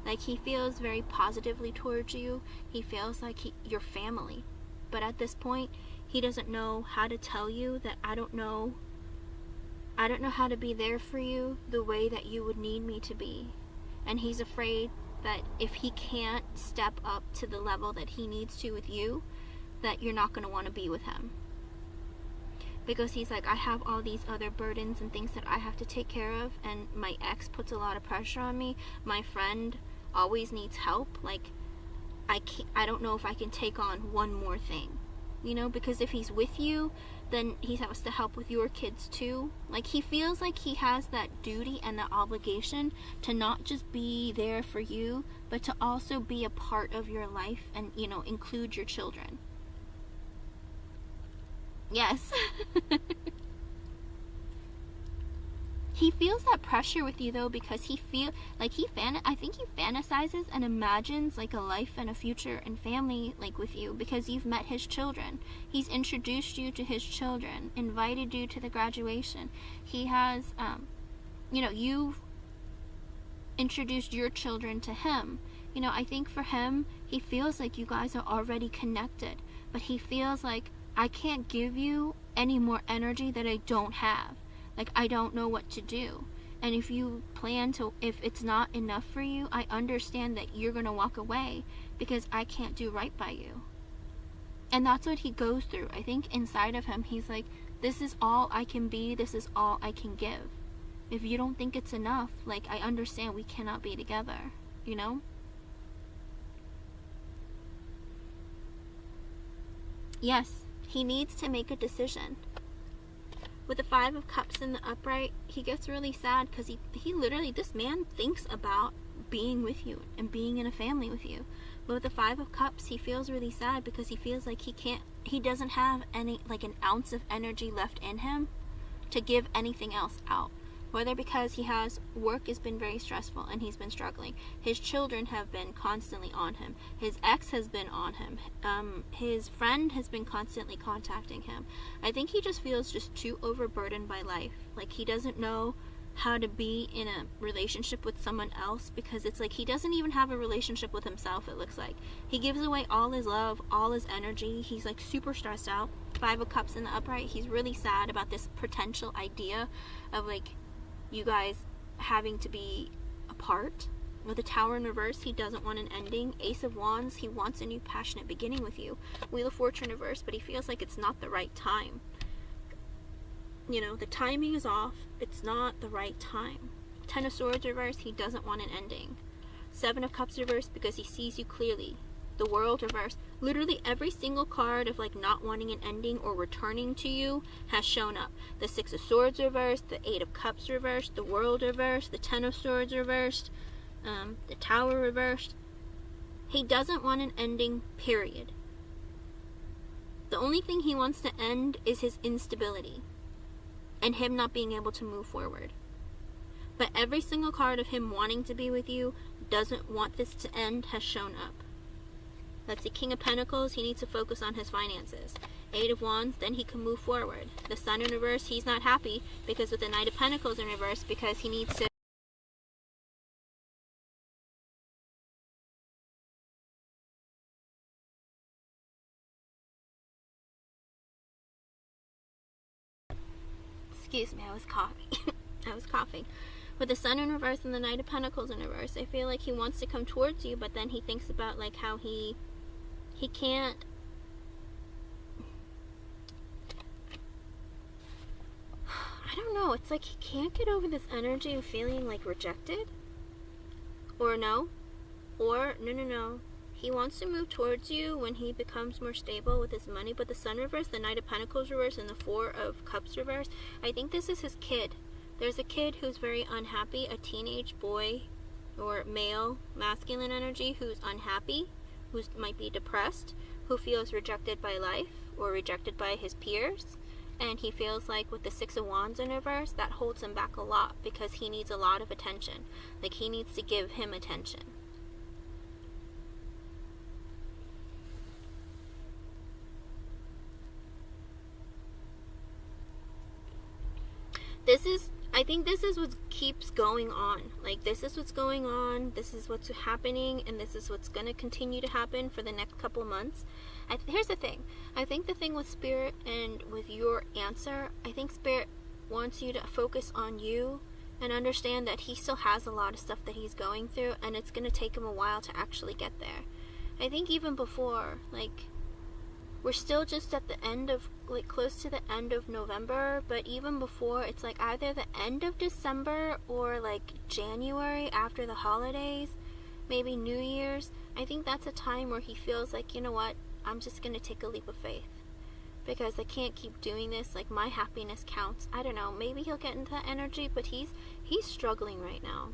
Like he feels very positively towards you. He feels like you're family. But at this point, he doesn't know how to tell you that I don't know how to be there for you the way that you would need me to be. And he's afraid that if he can't step up to the level that he needs to with you, that you're not going to want to be with him. Because he's like, I have all these other burdens and things that I have to take care of, and my ex puts a lot of pressure on me. My friend always needs help. Like, I don't know if I can take on one more thing. You know, because if he's with you, then he has to help with your kids too. Like, he feels like he has that duty and that obligation to not just be there for you, but to also be a part of your life and, you know, include your children. Yes. He feels that pressure with you though, because I think he fantasizes and imagines like a life and a future and family like with you, because you've met his children. He's introduced you to his children, invited you to the graduation. He has, you know, you've introduced your children to him. You know, I think for him, he feels like you guys are already connected, but he feels like, I can't give you any more energy that I don't have. Like, I don't know what to do. And if you plan to, if it's not enough for you, I understand that you're going to walk away because I can't do right by you. And that's what he goes through. I think inside of him, he's like, this is all I can be. This is all I can give. If you don't think it's enough, like, I understand we cannot be together, you know? Yes, he needs to make a decision. With the Five of Cups in the upright, he gets really sad because he literally, this man thinks about being with you and being in a family with you. But with the Five of Cups, he feels really sad because he feels like he doesn't have any, like, an ounce of energy left in him to give anything else out. Whether because work has been very stressful and he's been struggling. His children have been constantly on him. His ex has been on him. His friend has been constantly contacting him. I think he just feels just too overburdened by life. Like, he doesn't know how to be in a relationship with someone else because it's like he doesn't even have a relationship with himself, it looks like. He gives away all his love, all his energy. He's like super stressed out. Five of Cups in the upright. He's really sad about this potential idea of, like, you guys having to be apart. With the Tower in reverse, he doesn't want an ending. Ace of Wands, he wants a new passionate beginning with you. Wheel of Fortune reverse, but he feels like it's not the right time. You know, the timing is off. It's not the right time. Ten of Swords reverse, he doesn't want an ending. Seven of Cups reverse, because he sees you clearly. The World reverse, literally every single card of, like, not wanting an ending or returning to you has shown up. The Six of Swords reversed, the Eight of Cups reversed, the World reversed, the Ten of Swords reversed, the Tower reversed. He doesn't want an ending, period. The only thing he wants to end is his instability and him not being able to move forward. But every single card of him wanting to be with you, doesn't want this to end, has shown up. Let's see, King of Pentacles, he needs to focus on his finances. Eight of Wands, then he can move forward. The Sun in reverse, he's not happy because with the Knight of Pentacles in reverse, because he needs to excuse me, I was coughing. I was coughing. With the Sun in reverse and the Knight of Pentacles in reverse, I feel like he wants to come towards you, but then he thinks about, like, how he can't, I don't know, it's like he can't get over this energy of feeling, like, rejected. Or no, he wants to move towards you when he becomes more stable with his money. But the Sun reverse, the Knight of Pentacles reverse, and the Four of Cups reverse, I think this is his kid. There's a kid who's very unhappy, a teenage boy or male, masculine energy, who's unhappy, who might be depressed, who feels rejected by life or rejected by his peers. And he feels like with the Six of Wands in reverse, that holds him back a lot because he needs a lot of attention. Like, he needs to give him attention. I think this is what keeps going on. Like, this is what's going on, this is what's happening, and this is what's going to continue to happen for the next couple months. Here's the thing. I think the thing with Spirit and with your answer, I think Spirit wants you to focus on you and understand that he still has a lot of stuff that he's going through, and it's going to take him a while to actually get there. I think even before, like, we're still just at the end of, like, close to the end of November, but even before, it's like either the end of December or, like, January after the holidays, maybe New Year's. I think that's a time where he feels like, you know what, I'm just going to take a leap of faith because I can't keep doing this. Like, my happiness counts. I don't know, maybe he'll get into that energy, but he's struggling right now.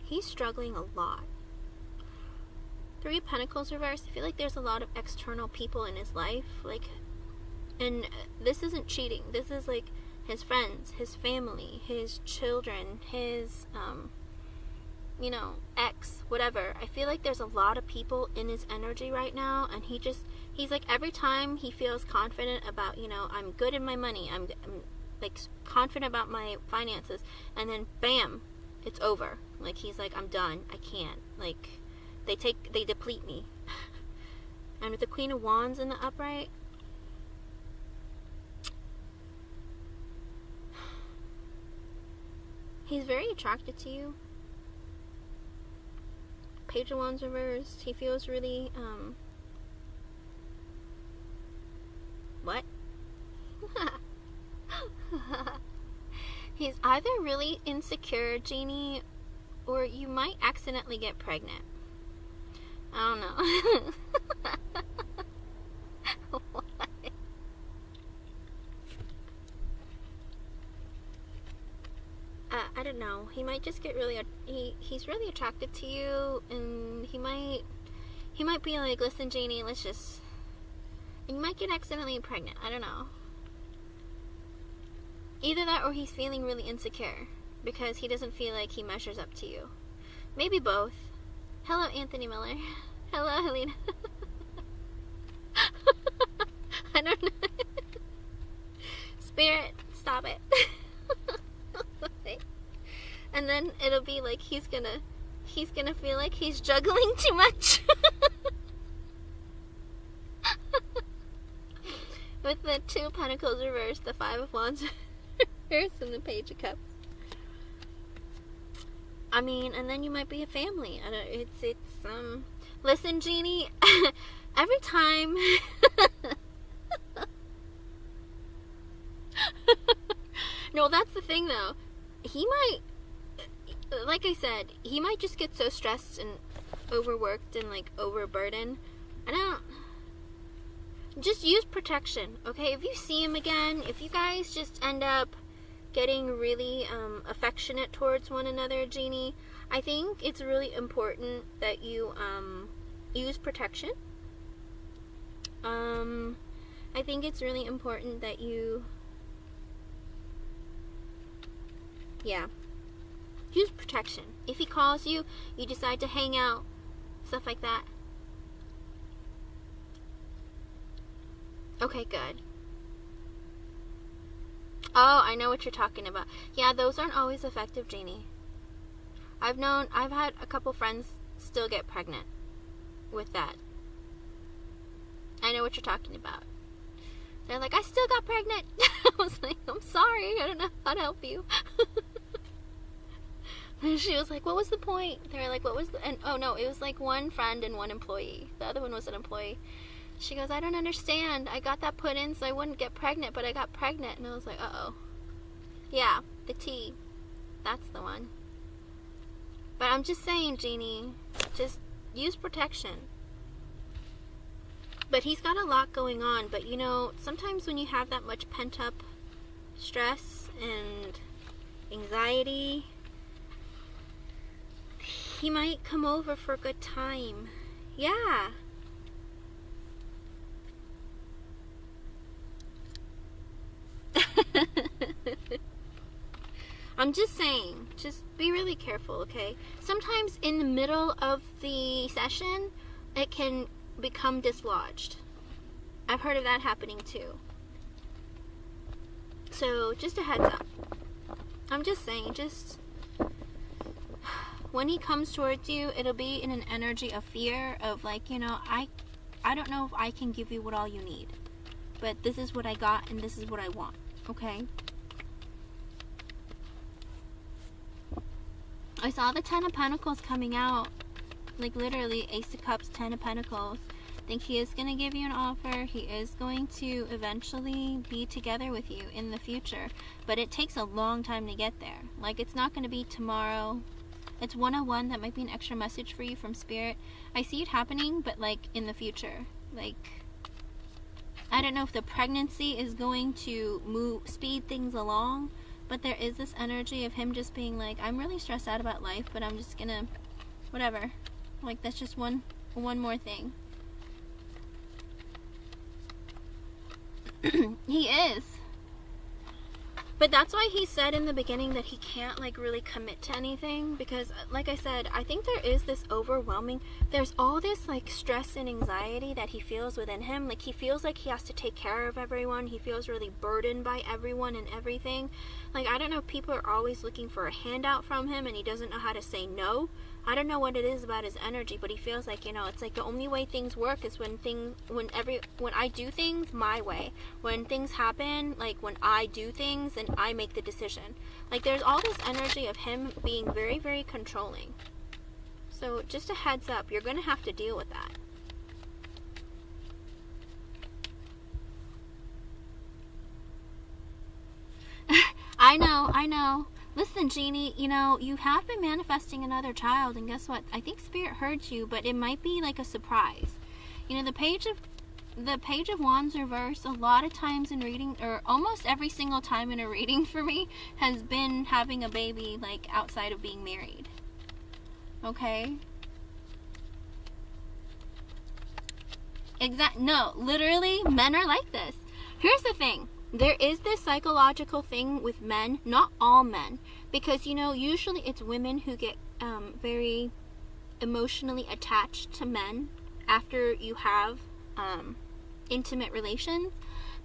He's struggling a lot. Three of Pentacles reverse, I feel like there's a lot of external people in his life, like, and this isn't cheating, this is like his friends, his family, his children, his, you know, ex, whatever. I feel like there's a lot of people in his energy right now, and he's like, every time he feels confident about, you know, I'm good in my money, I'm like confident about my finances, and then bam, it's over. Like, he's like, I'm done, I can't, like, they deplete me. And with the Queen of Wands in the upright, He's very attracted to you. Page of Wands reversed. He feels really, what? He's either really insecure, Jeannie, or you might accidentally get pregnant. I don't know. What? I don't know. He might just get really, he's really attracted to you, and he might be like, listen, Jeannie, let's just, and you might get accidentally pregnant. I don't know. Either that, or he's feeling really insecure because he doesn't feel like he measures up to you. Maybe both. Hello, Anthony Miller. Hello, Helena. I don't know. Spirit, stop it. And then it'll be like he's gonna feel like he's juggling too much. With the 2 of Pentacles reversed, the 5 of Wands reversed, and the Page of Cups. I mean, and then you might be a family. I don't. It's Listen, Jeannie. Every time. No, that's the thing, though. He might, like I said, he might just get so stressed and overworked and like overburdened. Just use protection, okay? If you see him again, if you guys just end up getting really affectionate towards one another, Jeannie, I think it's really important that you use protection. I think it's really important that you, use protection. If he calls you, you decide to hang out, stuff like that. Okay, good. Oh, I know what you're talking about. Yeah, those aren't always effective, Jeannie. I've had a couple friends still get pregnant with that. I know what you're talking about. They're like, I still got pregnant. I was like, I'm sorry, I don't know how to help you. And she was like, what was the point? They were like, what was the, and oh no, it was like one friend and one employee. The other one was an employee. She goes, I don't understand. I got that put in so I wouldn't get pregnant, but I got pregnant. And I was like, uh-oh. Yeah, the T. That's the one. But I'm just saying, Jeannie, just use protection. But he's got a lot going on. But, you know, sometimes when you have that much pent-up stress and anxiety, he might come over for a good time. Yeah. I'm just saying, just be really careful, okay? Sometimes in the middle of the session, it can become dislodged. I've heard of that happening too. So, just a heads up. I'm just saying, just when he comes towards you, it'll be in an energy of fear, of like, you know, I don't know if I can give you what all you need, but this is what I got and this is what I want, okay? I saw the 10 of Pentacles coming out, like literally Ace of Cups, 10 of Pentacles. I think he is going to give you an offer. He is going to eventually be together with you in the future, but it takes a long time to get there. Like, it's not going to be tomorrow. It's 101. That might be an extra message for you from Spirit. I see it happening, but like in the future. Like, I don't know if the pregnancy is going to speed things along, but there is this energy of him just being like, I'm really stressed out about life, but I'm just gonna, whatever. Like, that's just one more thing. He is. But that's why he said in the beginning that he can't like really commit to anything, because like I said, I think there is this there's all this like stress and anxiety that he feels within him. Like, he feels like he has to take care of everyone. He feels really burdened by everyone and everything. Like, I don't know, people are always looking for a handout from him and he doesn't know how to say no. I don't know what it is about his energy, but he feels like, you know, it's like the only way things work is when I do things my way. When things happen, like when I do things and I make the decision. Like there's all this energy of him being very, very controlling. So just a heads up, you're going to have to deal with that. I know. Listen, Jeannie, you know, you have been manifesting another child, and guess what? I think Spirit heard you, but it might be like a surprise. You know, the Page of Wands reverse, a lot of times in reading, or almost every single time in a reading for me, has been having a baby, like, outside of being married. Okay? No, literally, men are like this. Here's the thing. There is this psychological thing with men, not all men, because, you know, usually it's women who get very emotionally attached to men after you have intimate relations.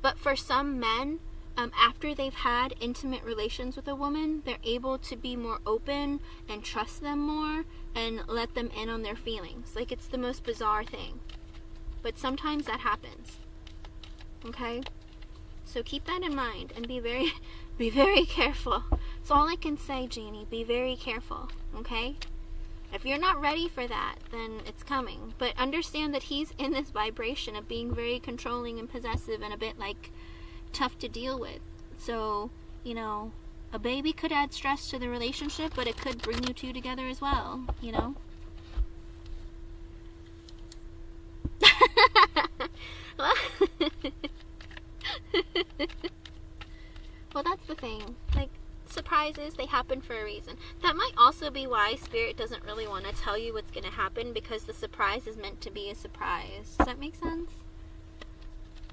But for some men, after they've had intimate relations with a woman, they're able to be more open and trust them more and let them in on their feelings. Like, it's the most bizarre thing. But sometimes that happens. Okay? So keep that in mind and be very careful. That's all I can say, Jeannie. Be very careful, okay? If you're not ready for that, then it's coming. But understand that he's in this vibration of being very controlling and possessive and a bit, like, tough to deal with. So, you know, a baby could add stress to the relationship, but it could bring you two together as well, you know? Well, that's the thing. Like, surprises, they happen for a reason. That might also be why Spirit doesn't really want to tell you what's going to happen, because the surprise is meant to be a surprise. Does that make sense?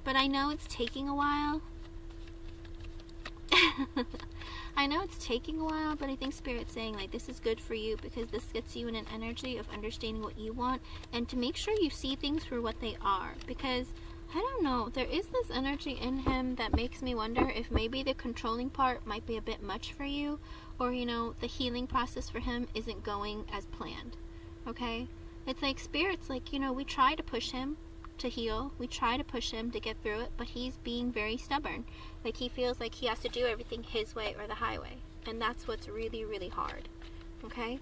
But I know it's taking a while. I know it's taking a while, but I think Spirit's saying, like, this is good for you because this gets you in an energy of understanding what you want and to make sure you see things for what they are. Because I don't know, there is this energy in him that makes me wonder if maybe the controlling part might be a bit much for you, or, you know, the healing process for him isn't going as planned, okay? It's like Spirit's like, you know, we try to push him to heal, we try to push him to get through it, but he's being very stubborn. Like, he feels like he has to do everything his way or the highway, and that's what's really, really hard, okay?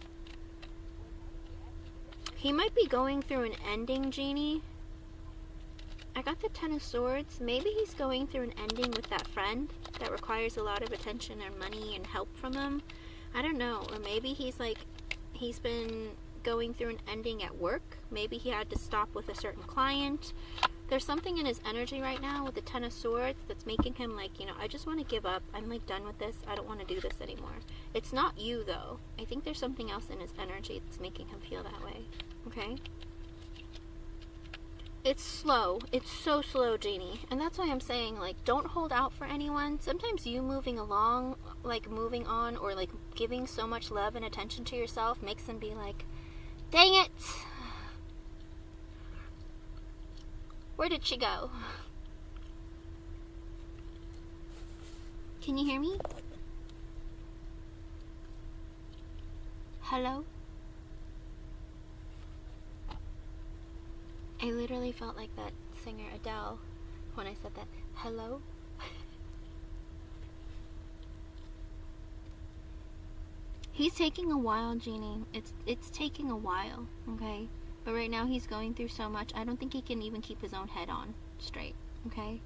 He might be going through an ending, Jeannie. I got the Ten of Swords. Maybe he's going through an ending with that friend that requires a lot of attention and money and help from him. I don't know. Or maybe he's like, he's been going through an ending at work. Maybe he had to stop with a certain client. There's something in his energy right now with the Ten of Swords that's making him like, you know, I just want to give up. I'm like done with this. I don't want to do this anymore. It's not you though. I think there's something else in his energy that's making him feel that way. Okay? It's slow. It's so slow, Jeannie. And that's why I'm saying, like, don't hold out for anyone. Sometimes you moving along, like, moving on, or, like, giving so much love and attention to yourself makes them be like, dang it! Where did she go? Can you hear me? Hello? I literally felt like that singer Adele when I said that. Hello? He's taking a while, Jeannie. It's taking a while, okay? But right now he's going through so much, I don't think he can even keep his own head on straight, okay?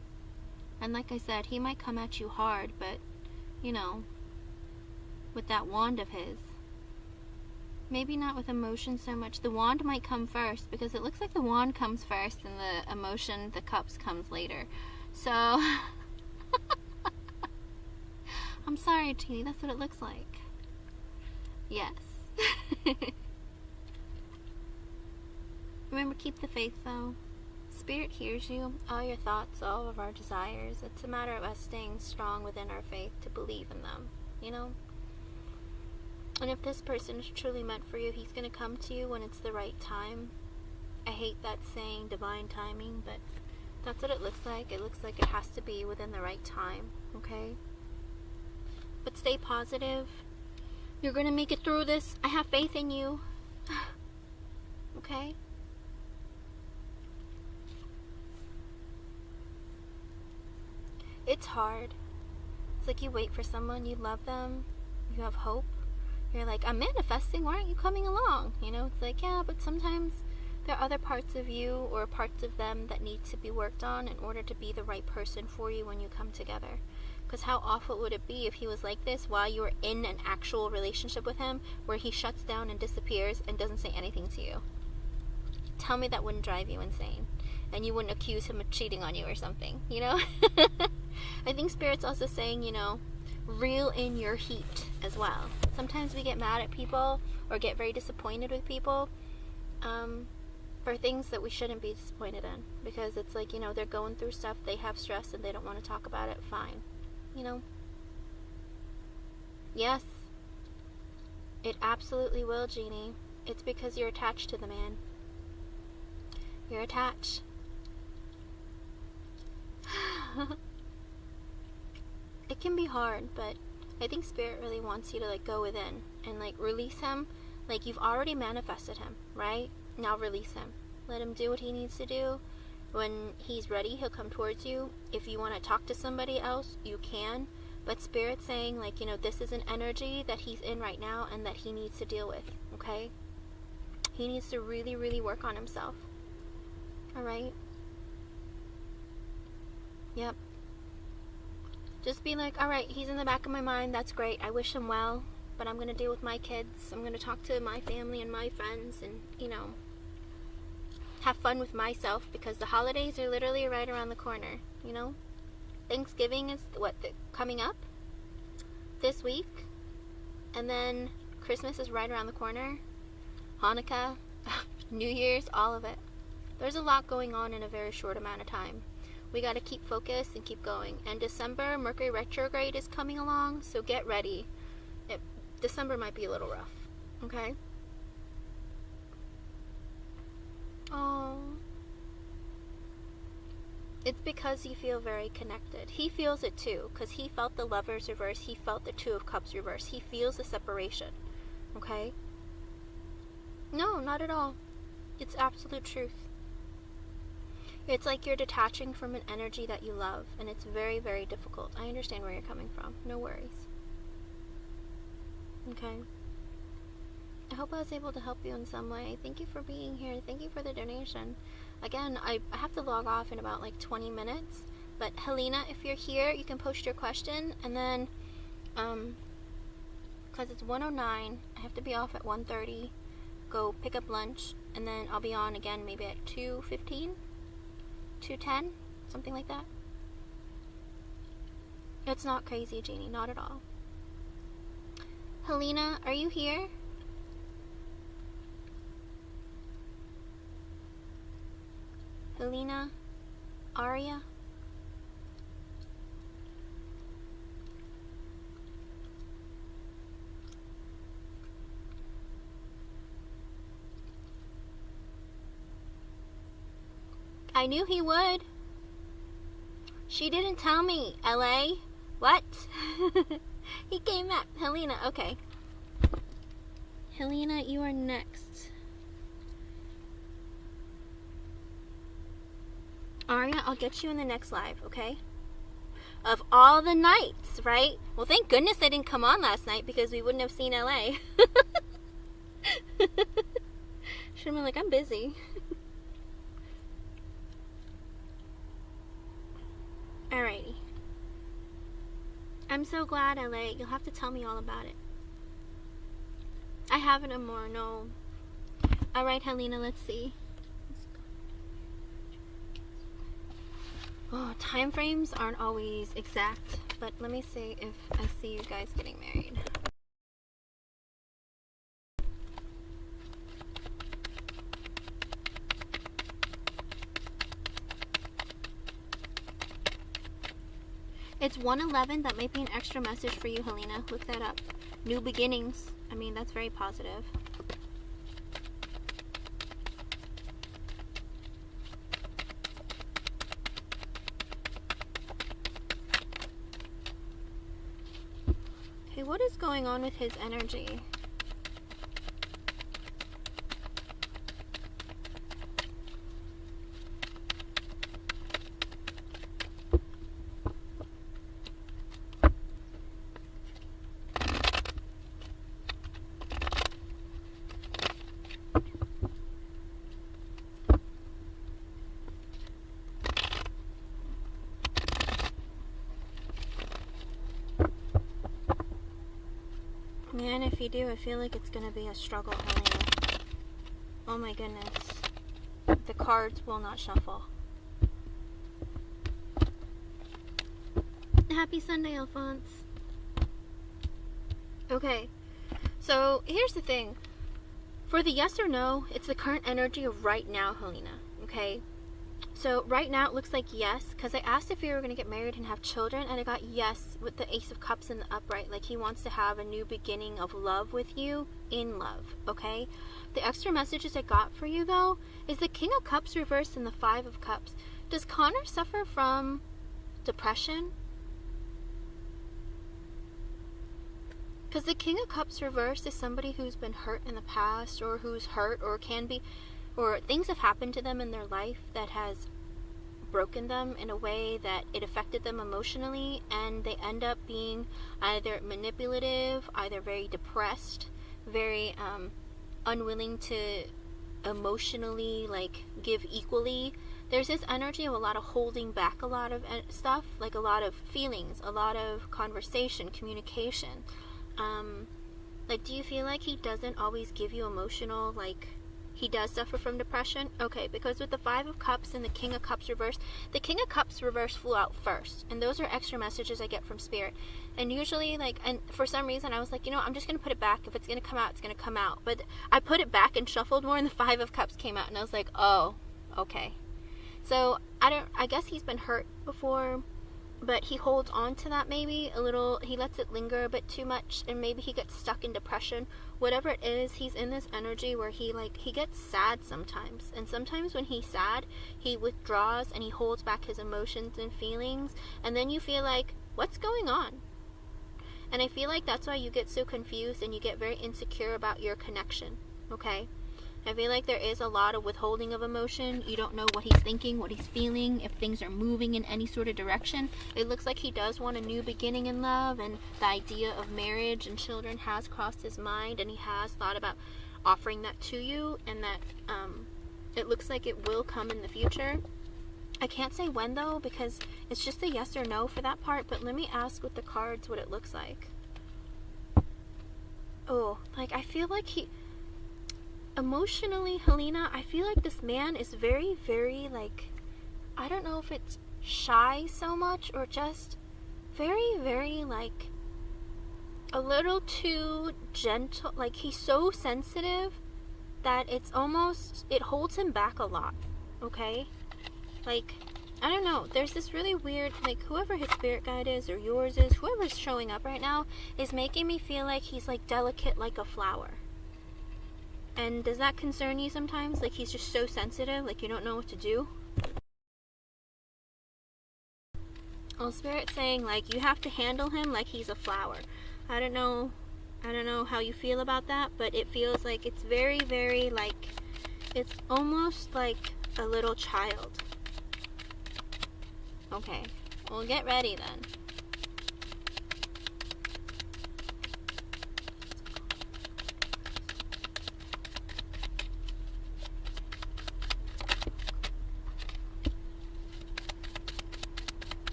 And like I said, he might come at you hard, but, you know, with that wand of his, maybe not with emotion so much. The wand might come first, because it looks like the wand comes first and the emotion, the cups, comes later. So, I'm sorry, Jeannie, that's what it looks like. Yes. Remember, keep the faith, though. Spirit hears you, all your thoughts, all of our desires. It's a matter of us staying strong within our faith to believe in them, you know? And if this person is truly meant for you, he's going to come to you when it's the right time. I hate that saying, divine timing, but that's what it looks like. It looks like it has to be within the right time, okay? But stay positive. You're going to make it through this. I have faith in you. okay? It's hard. It's like you wait for someone, you love them, you have hope. You're like, I'm manifesting, why aren't you coming along? You know, it's like, yeah, but sometimes there are other parts of you or parts of them that need to be worked on in order to be the right person for you when you come together. Because how awful would it be if he was like this while you were in an actual relationship with him where he shuts down and disappears and doesn't say anything to you? Tell me that wouldn't drive you insane. And you wouldn't accuse him of cheating on you or something, you know? I think Spirit's also saying, you know, reel in your heat as well. Sometimes we get mad at people or get very disappointed with people for things that we shouldn't be disappointed in. Because it's like, you know, they're going through stuff, they have stress and they don't want to talk about it, fine. You know? Yes. It absolutely will, Jeannie. It's because you're attached to the man. You're attached. It can be hard, but I think Spirit really wants you to like go within and like release him. Like you've already manifested him, right? Now release him. Let him do what he needs to do. When he's ready, he'll come towards you. If you want to talk to somebody else, you can. But Spirit's saying like, you know, this is an energy that he's in right now and that he needs to deal with, okay? He needs to really, really work on himself. Alright? Yep. Just be like, alright, he's in the back of my mind, that's great, I wish him well, but I'm going to deal with my kids, I'm going to talk to my family and my friends, and, you know, have fun with myself, because the holidays are literally right around the corner, you know? Thanksgiving is, coming up? This week? And then Christmas is right around the corner. Hanukkah, New Year's, all of it. There's a lot going on in a very short amount of time. We got to keep focused and keep going. And December, Mercury retrograde is coming along, so get ready. December might be a little rough, okay? Oh. It's because you feel very connected. He feels it too, because he felt the Lovers reverse, he felt the Two of Cups reverse. He feels the separation, okay? No, not at all. It's absolute truth. It's like you're detaching from an energy that you love, and it's very, very difficult. I understand where you're coming from. No worries. Okay? I hope I was able to help you in some way. Thank you for being here. Thank you for the donation. Again, I have to log off in about like 20 minutes. But Helena, if you're here, you can post your question, and then, because it's 1:09, I have to be off at 1:30, go pick up lunch, and then I'll be on again maybe at 2:15. 2:10, something like that. It's not crazy, Jeannie, not at all. Helena, are you here? Helena? Aria? I knew he would. She didn't tell me. LA? What? He came up. Helena, okay. Helena, you are next. Aria, I'll get you in the next live, okay? Of all the nights, right? Well, thank goodness I didn't come on last night because we wouldn't have seen LA. Should have been like, I'm busy. Alrighty. I'm so glad, LA. You'll have to tell me all about it. I haven't anymore, no. Alright, Helena, let's see. Oh, time frames aren't always exact, but let me see if I see you guys getting married. It's 1:11. That might be an extra message for you, Helena. Look that up. New beginnings. I mean, that's very positive. Okay, what is going on with his energy? Man, if you do, I feel like it's gonna be a struggle, Helena. Oh my goodness. The cards will not shuffle. Happy Sunday, Alphonse. Okay, so here's the thing. For the yes or no, it's the current energy of right now, Helena. Okay? So right now it looks like yes, because I asked if you were going to get married and have children, and I got yes with the Ace of Cups in the upright. Like he wants to have a new beginning of love with you, in love, okay? The extra messages I got for you, though, is the King of Cups reversed and the Five of Cups. Does Connor suffer from depression? Because the King of Cups reversed is somebody who's been hurt in the past, or who's hurt, or can be, or things have happened to them in their life that has broken them in a way that it affected them emotionally, and they end up being either manipulative, either very depressed, very unwilling to emotionally like give equally. There's this energy of a lot of holding back a lot of stuff, like a lot of feelings, a lot of conversation, communication. Like, do you feel like he doesn't always give you emotional, like, he does suffer from depression? Okay, because with the Five of Cups and the King of Cups reversed, the King of Cups reversed flew out first, and those are extra messages I get from Spirit. And usually, like, and for some reason I was like, you know, I'm just going to put it back. If it's going to come out, it's going to come out. But I put it back and shuffled more, and the Five of Cups came out, and I was like, oh, okay. So, I guess he's been hurt before, but he holds on to that maybe a little. He lets it linger a bit too much, and maybe he gets stuck in depression. Whatever it is, he's in this energy where he gets sad sometimes, and sometimes when he's sad, he withdraws and he holds back his emotions and feelings, and then you feel like, what's going on? And I feel like that's why you get so confused and you get very insecure about your connection, okay? I feel like there is a lot of withholding of emotion. You don't know what he's thinking, what he's feeling, if things are moving in any sort of direction. It looks like he does want a new beginning in love, and the idea of marriage and children has crossed his mind, and he has thought about offering that to you, and that it looks like it will come in the future. I can't say when, though, because it's just a yes or no for that part, but let me ask with the cards what it looks like. Oh, like, I feel like emotionally, Helena, I feel like this man is very, very, like, I don't know if it's shy so much, or just very, very, like, a little too gentle. Like, he's so sensitive that it's almost, it holds him back a lot, okay? Like, I don't know, there's this really weird, like, whoever his spirit guide is, or yours is, whoever's showing up right now, is making me feel like he's, like, delicate like a flower. And does that concern you sometimes? Like, he's just so sensitive, like you don't know what to do? Well, Spirit's saying, like, you have to handle him like he's a flower. I don't know how you feel about that, but it feels like it's very, very, like, it's almost like a little child. Okay, well, get ready then.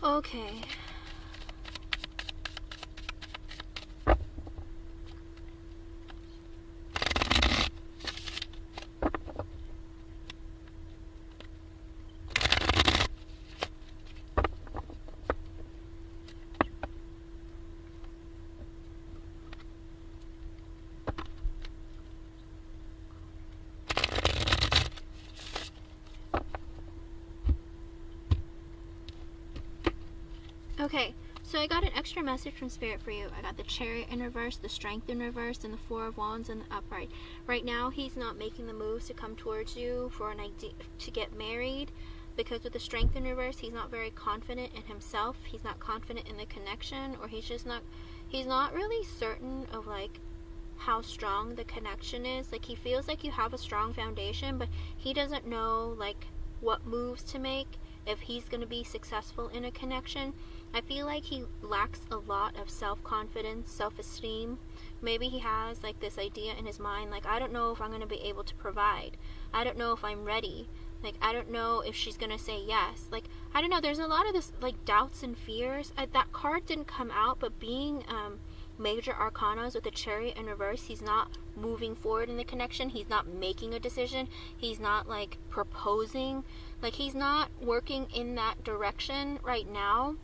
Okay. Okay, so I got an extra message from Spirit for you. I got the Chariot in reverse, the Strength in reverse, and the Four of Wands in the upright. Right now, he's not making the moves to come towards you for an idea to get married, because with the Strength in reverse, he's not very confident in himself. He's not confident in the connection, or he's not really certain of, like, how strong the connection is. Like, he feels like you have a strong foundation, but he doesn't know, like, what moves to make if he's going to be successful in a connection. I feel like he lacks a lot of self-confidence, self-esteem. Maybe he has like this idea in his mind, like, I don't know if I'm going to be able to provide. I don't know if I'm ready. Like, I don't know if she's going to say yes. Like, I don't know. There's a lot of this, like, doubts and fears. That card didn't come out, but being major arcanas with the Chariot in reverse, he's not moving forward in the connection. He's not making a decision. He's not, like, proposing. Like, he's not working in that direction right now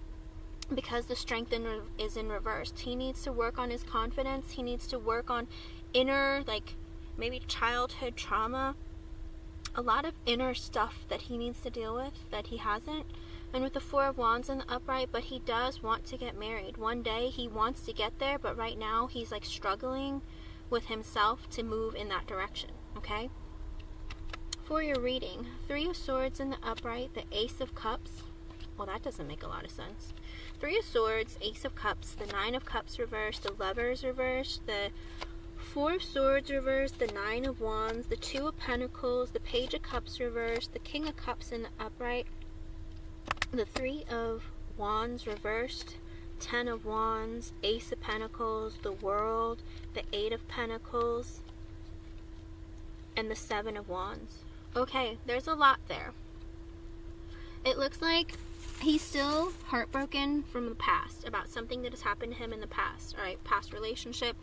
because the strength is in reverse. He needs to work on his confidence. He needs to work on inner, like, maybe childhood trauma. A lot of inner stuff that he needs to deal with that he hasn't. And with the Four of Wands in the upright, but he does want to get married. One day he wants to get there, but right now he's like struggling with himself to move in that direction, okay? For your reading, Three of Swords in the upright, the Ace of Cups. Well, that doesn't make a lot of sense. Three of Swords, Ace of Cups, the Nine of Cups reversed, the Lovers reversed, the Four of Swords reversed, the Nine of Wands, the Two of Pentacles, the Page of Cups reversed, the King of Cups in the upright, the Three of Wands reversed, Ten of Wands, Ace of Pentacles, the World, the Eight of Pentacles, and the Seven of Wands. Okay, there's a lot there. It looks like he's still heartbroken from the past about something that has happened to him in the past. Alright, past relationship.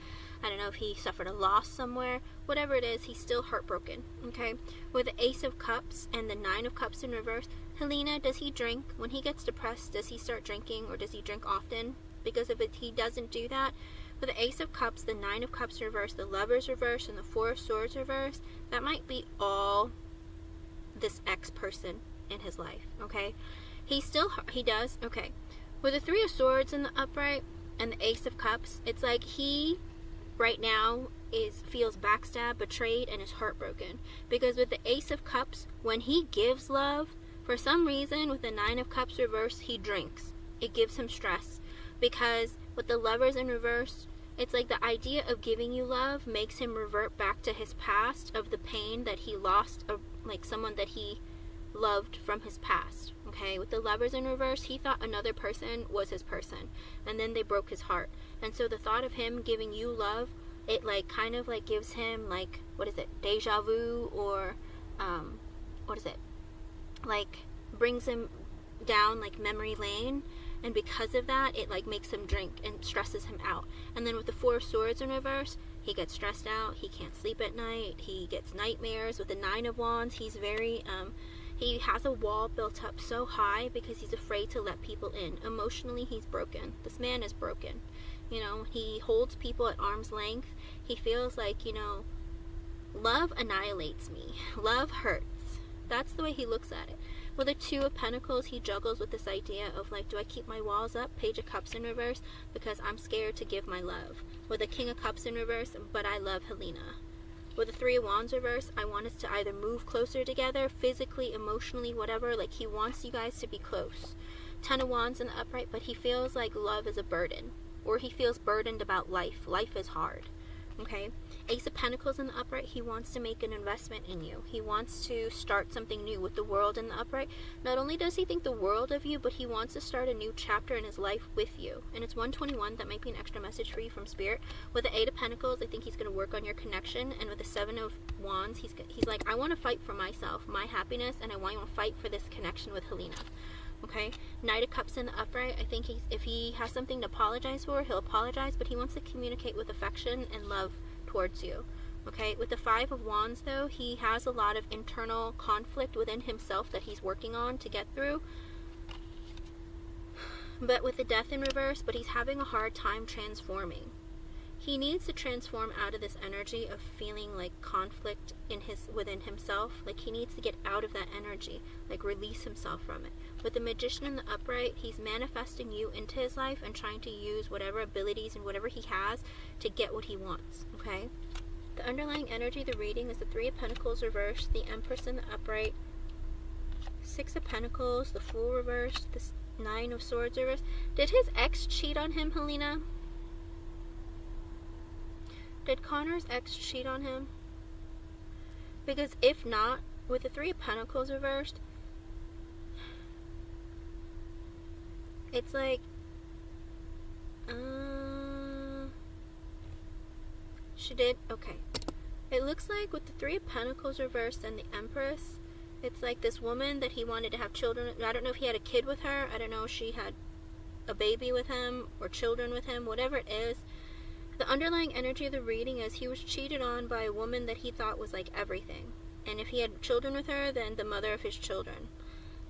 I don't know if he suffered a loss somewhere. Whatever it is, he's still heartbroken. Okay? With the Ace of Cups and the Nine of Cups in reverse, Helena, does he drink? When he gets depressed, does he start drinking, or does he drink often? Because if he doesn't do that, with the Ace of Cups, the Nine of Cups reverse, the Lovers reverse, and the Four of Swords reverse, that might be all this ex-person in his life. Okay? He does. Okay. With the Three of Swords in the upright and the Ace of Cups, it's like he right now feels backstabbed, betrayed, and is heartbroken. Because with the Ace of Cups, when he gives love, for some reason, with the Nine of Cups reverse, he drinks. It gives him stress. Because with the Lovers in reverse, it's like the idea of giving you love makes him revert back to his past, of the pain that he lost, of like someone that he loved from his past. Okay, with the Lovers in reverse, he thought another person was his person, and then they broke his heart. And so the thought of him giving you love, it like kind of like gives him like, what is it, deja vu, or what is it, like brings him down like memory lane. And because of that, it like makes him drink and stresses him out. And then with the Four of Swords in reverse, he gets stressed out, he can't sleep at night, he gets nightmares. With the Nine of Wands, he's very he has a wall built up so high because he's afraid to let people in. Emotionally, he's broken. This man is broken. You know, he holds people at arm's length. He feels like, you know, love annihilates me. Love hurts. That's the way he looks at it. With the Two of Pentacles, he juggles with this idea of like, do I keep my walls up? Page of Cups in reverse, because I'm scared to give my love. With the King of Cups in reverse, but I love Helena. With the Three of Wands reverse, I want us to either move closer together, physically, emotionally, whatever. Like, he wants you guys to be close. Ten of Wands in the upright, but he feels like love is a burden. Or he feels burdened about life. Life is hard. Okay? Ace of Pentacles in the upright, he wants to make an investment in you. He wants to start something new. With the World in the upright, not only does he think the world of you, but he wants to start a new chapter in his life with you. And it's 121. That might be an extra message for you from Spirit. With the Eight of Pentacles, I think he's going to work on your connection. And with the Seven of Wands, he's like, I want to fight for myself, my happiness, and I want to fight for this connection with Helena. Okay, Knight of Cups in the upright, I think if he has something to apologize for, he'll apologize, but he wants to communicate with affection and love towards you. Okay, with the Five of Wands though, he has a lot of internal conflict within himself that he's working on to get through. But with the Death in reverse, but he's having a hard time transforming. He needs to transform out of this energy of feeling like conflict within himself. Like, he needs to get out of that energy, like release himself from it. With the Magician in the upright, he's manifesting you into his life and trying to use whatever abilities and whatever he has to get what he wants. Okay? The underlying energy of the reading is the Three of Pentacles reversed, the Empress in the upright, Six of Pentacles, the Fool reversed, the Nine of Swords reversed. Did his ex cheat on him, Helena? Did Connor's ex cheat on him? Because if not, with the Three of Pentacles reversed, it's like She did? Okay. It looks like with the Three of Pentacles reversed and the Empress, it's like this woman that he wanted to have children. I don't know if he had a kid with her. I don't know if she had a baby with him or children with him. Whatever it is, the underlying energy of the reading is he was cheated on by a woman that he thought was like everything. And if he had children with her, then the mother of his children.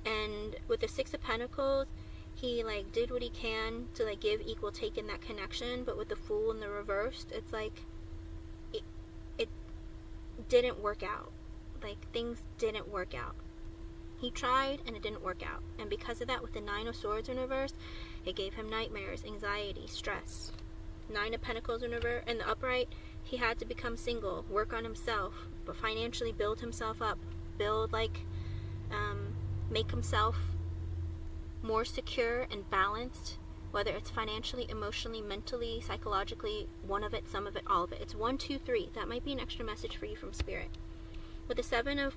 And with the Six of Pentacles, he like did what he can to like give equal take in that connection. But with the Fool and the reversed, it's like it didn't work out. Like, things didn't work out. He tried and it didn't work out. And because of that, with the Nine of Swords in reverse, it gave him nightmares, anxiety, stress. Nine of Pentacles in reverse, in the upright, he had to become single, work on himself, but financially build himself up, make himself more secure and balanced, whether it's financially, emotionally, mentally, psychologically, one of it, some of it, all of it. It's 1, 2, 3. That might be an extra message for you from Spirit. With the Seven of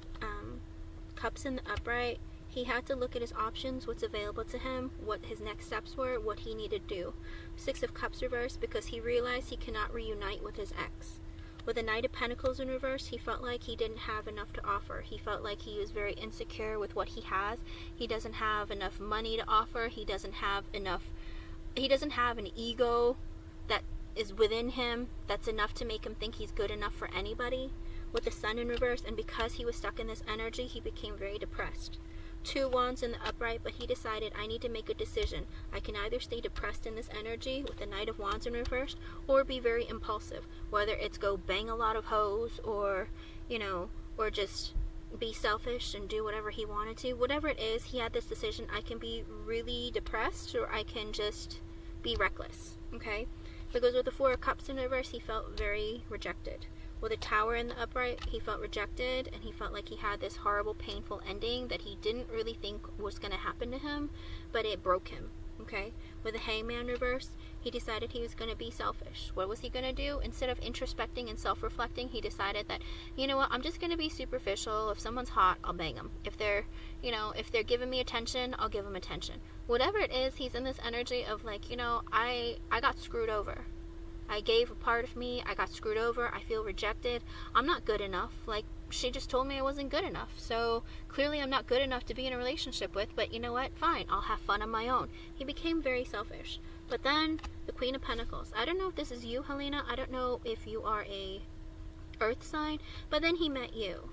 Cups in the upright, he had to look at his options, what's available to him, what his next steps were, what he needed to do. Six of Cups reversed, because he realized he cannot reunite with his ex. With the Knight of Pentacles in reverse, he felt like he didn't have enough to offer. He felt like he was very insecure with what he has. He doesn't have enough money to offer. He doesn't have an ego that is within him that's enough to make him think he's good enough for anybody. With the Sun in reverse, and because he was stuck in this energy, he became very depressed. Two Wands in the upright, but he decided, I need to make a decision. I can either stay depressed in this energy with the Knight of Wands in reverse, or be very impulsive. Whether it's go bang a lot of hoes, or, or just be selfish and do whatever he wanted to. Whatever it is, he had this decision. I can be really depressed, or I can just be reckless, okay? Because with the Four of Cups in reverse, he felt very rejected. With a Tower in the upright, he felt rejected, and he felt like he had this horrible, painful ending that he didn't really think was going to happen to him, but it broke him, okay? With the Hangman reverse, he decided he was going to be selfish. What was he going to do? Instead of introspecting and self-reflecting, he decided that, you know what, I'm just going to be superficial. If someone's hot, I'll bang them. If they're giving me attention, I'll give them attention. Whatever it is, he's in this energy of like, I got screwed over. I gave a part of me, I got screwed over, I feel rejected, I'm not good enough, like, she just told me I wasn't good enough, so clearly I'm not good enough to be in a relationship with, but you know what, fine, I'll have fun on my own. He became very selfish. But then, the Queen of Pentacles, I don't know if this is you, Helena, I don't know if you are a earth sign, but then he met you,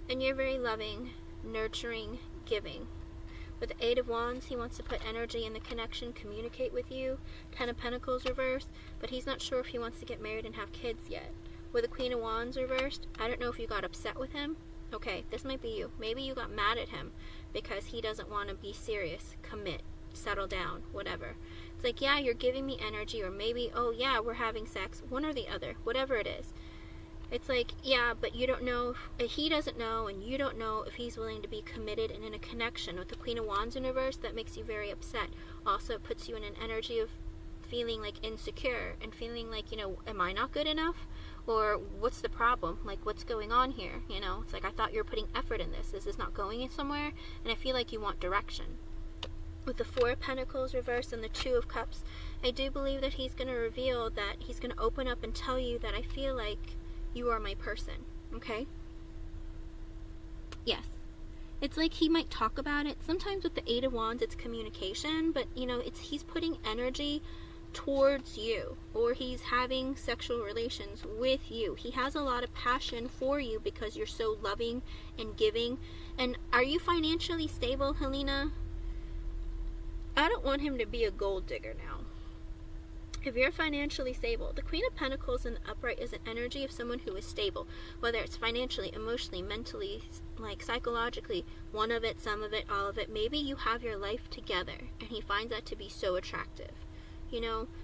and you're very loving, nurturing, giving. With the Eight of Wands, he wants to put energy in the connection, communicate with you. Ten of Pentacles reversed, but he's not sure if he wants to get married and have kids yet. With the Queen of Wands reversed, I don't know if you got upset with him. Okay, this might be you. Maybe you got mad at him because he doesn't want to be serious, commit, settle down, whatever. It's like, yeah, you're giving me energy, or maybe, oh yeah, we're having sex, one or the other, whatever it is. It's like, yeah, but you don't know, he doesn't know, and you don't know if he's willing to be committed and in a connection. With the Queen of Wands in reverse, that makes you very upset. Also, it puts you in an energy of feeling like insecure and feeling like, am I not good enough? Or what's the problem? Like, what's going on here? It's like, I thought you were putting effort in this. Is this not going somewhere? And I feel like you want direction. With the Four of Pentacles reversed and the Two of Cups, I do believe that he's going to reveal that he's going to open up and tell you that I feel like you are my person, okay? Yes. It's like he might talk about it. Sometimes with the Eight of Wands, it's communication, but, he's putting energy towards you, or he's having sexual relations with you. He has a lot of passion for you because you're so loving and giving. And are you financially stable, Helena? I don't want him to be a gold digger now. If you're financially stable, the Queen of Pentacles in the upright is an energy of someone who is stable, whether it's financially, emotionally, mentally, like psychologically, one of it, some of it, all of it. Maybe you have your life together, and he finds that to be so attractive,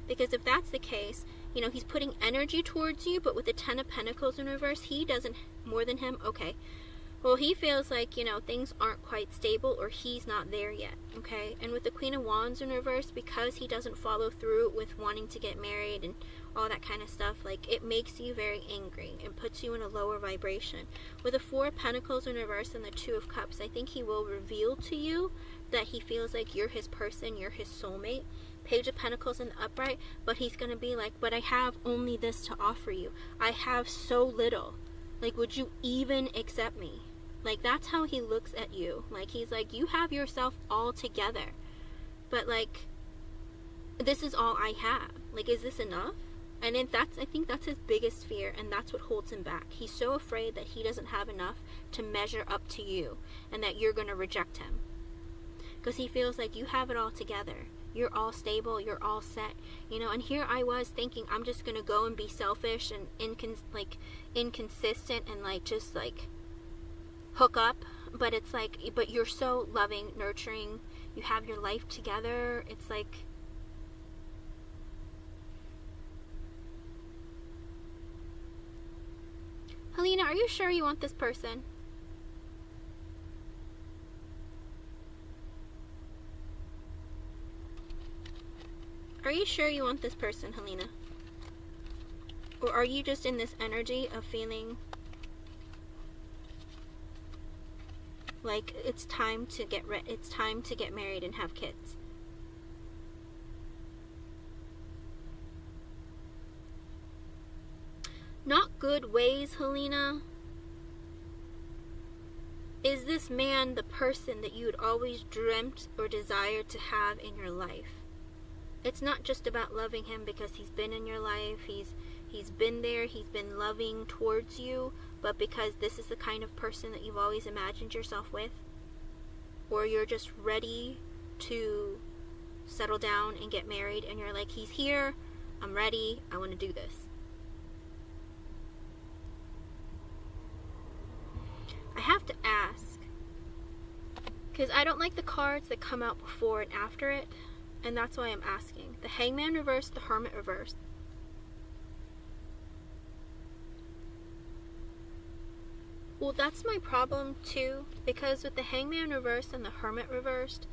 because if that's the case, he's putting energy towards you, but with the Ten of Pentacles in reverse, he doesn't, more than him, okay. Well, he feels like, things aren't quite stable, or he's not there yet, okay? And with the Queen of Wands in reverse, because he doesn't follow through with wanting to get married and all that kind of stuff, like, it makes you very angry and puts you in a lower vibration. With the Four of Pentacles in reverse and the Two of Cups, I think he will reveal to you that he feels like you're his person, you're his soulmate. Page of Pentacles in the upright, but he's going to be like, but I have only this to offer you. I have so little. Like, would you even accept me? Like, that's how he looks at you. Like, he's like, you have yourself all together, but like, this is all I have. Like, is this enough? And I think that's his biggest fear, and that's what holds him back. He's so afraid that he doesn't have enough to measure up to you, and that you're going to reject him. Because he feels like you have it all together. You're all stable, you're all set, you know. And here I was thinking, I'm just going to go and be selfish and inconsistent and like just like hook up. But it's like, but you're so loving, nurturing, you have your life together. It's like, Helena, are you sure you want this person? Are you sure you want this person, Helena? Or are you just in this energy of feeling like it's time to get married and have kids? Not good ways, Helena. Is this man the person that you had always dreamt or desired to have in your life? It's not just about loving him because he's been in your life, he's been there, he's been loving towards you, but because this is the kind of person that you've always imagined yourself with, or you're just ready to settle down and get married, and you're like, he's here, I'm ready, I want to do this. I have to ask, because I don't like the cards that come out before and after it, and that's why I'm asking. The Hangman reversed, the Hermit reversed. Well, that's my problem too, because with the Hangman reversed and the Hermit reversed,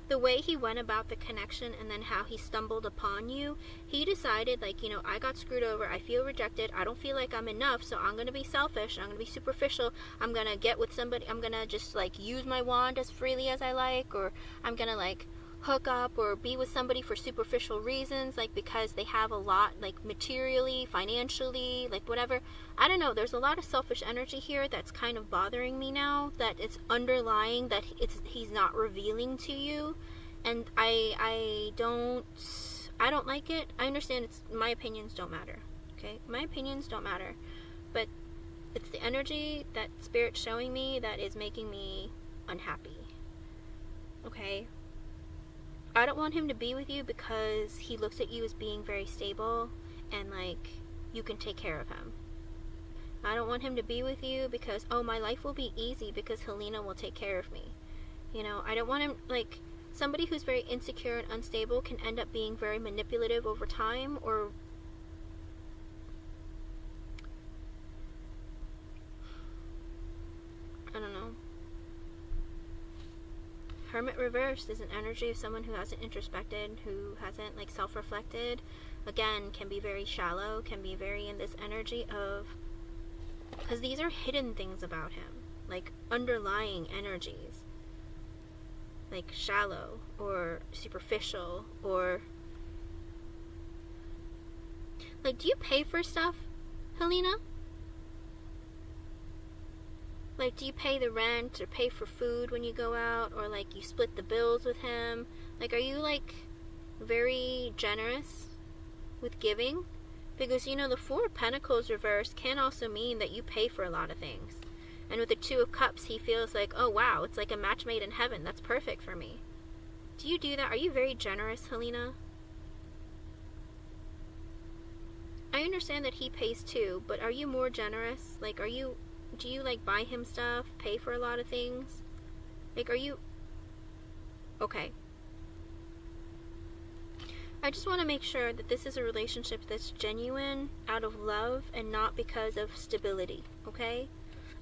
the way he went about the connection and then how he stumbled upon you, he decided, like, you know, I got screwed over, I feel rejected, I don't feel like I'm enough, so I'm going to be selfish, I'm going to be superficial, I'm going to get with somebody, I'm going to just, like, use my wand as freely as I like, or I'm going to, like, hook up or be with somebody for superficial reasons, like because they have a lot, like materially, financially, like whatever. I don't know, there's a lot of selfish energy here that's kind of bothering me now, that it's underlying, that he's not revealing to you, and I don't like it. I understand my opinions don't matter, okay? My opinions don't matter, but it's the energy that Spirit's showing me that is making me unhappy, okay? I don't want him to be with you because he looks at you as being very stable and like you can take care of him. I don't want him to be with you because, oh, my life will be easy because Helena will take care of me. You know, I don't want him, like, somebody who's very insecure and unstable can end up being very manipulative over time, or I don't know. Hermit reversed is an energy of someone who hasn't introspected, who hasn't, like, self-reflected. Again, can be very shallow, can be very in this energy of, because these are hidden things about him, like underlying energies, like shallow or superficial, or like, do you pay for stuff, Helena? Like, do you pay the rent or pay for food when you go out, or like you split the bills with him? Like, are you like very generous with giving? Because, you know, the Four of Pentacles reversed can also mean that you pay for a lot of things. And with the Two of Cups, he feels like, oh wow, it's like a match made in heaven. That's perfect for me. Do you do that? Are you very generous, Helena? I understand that he pays too, but are you more generous? Like, do you like buy him stuff, pay for a lot of things? Like, are you... Okay. I just want to make sure that this is a relationship that's genuine, out of love, and not because of stability, okay?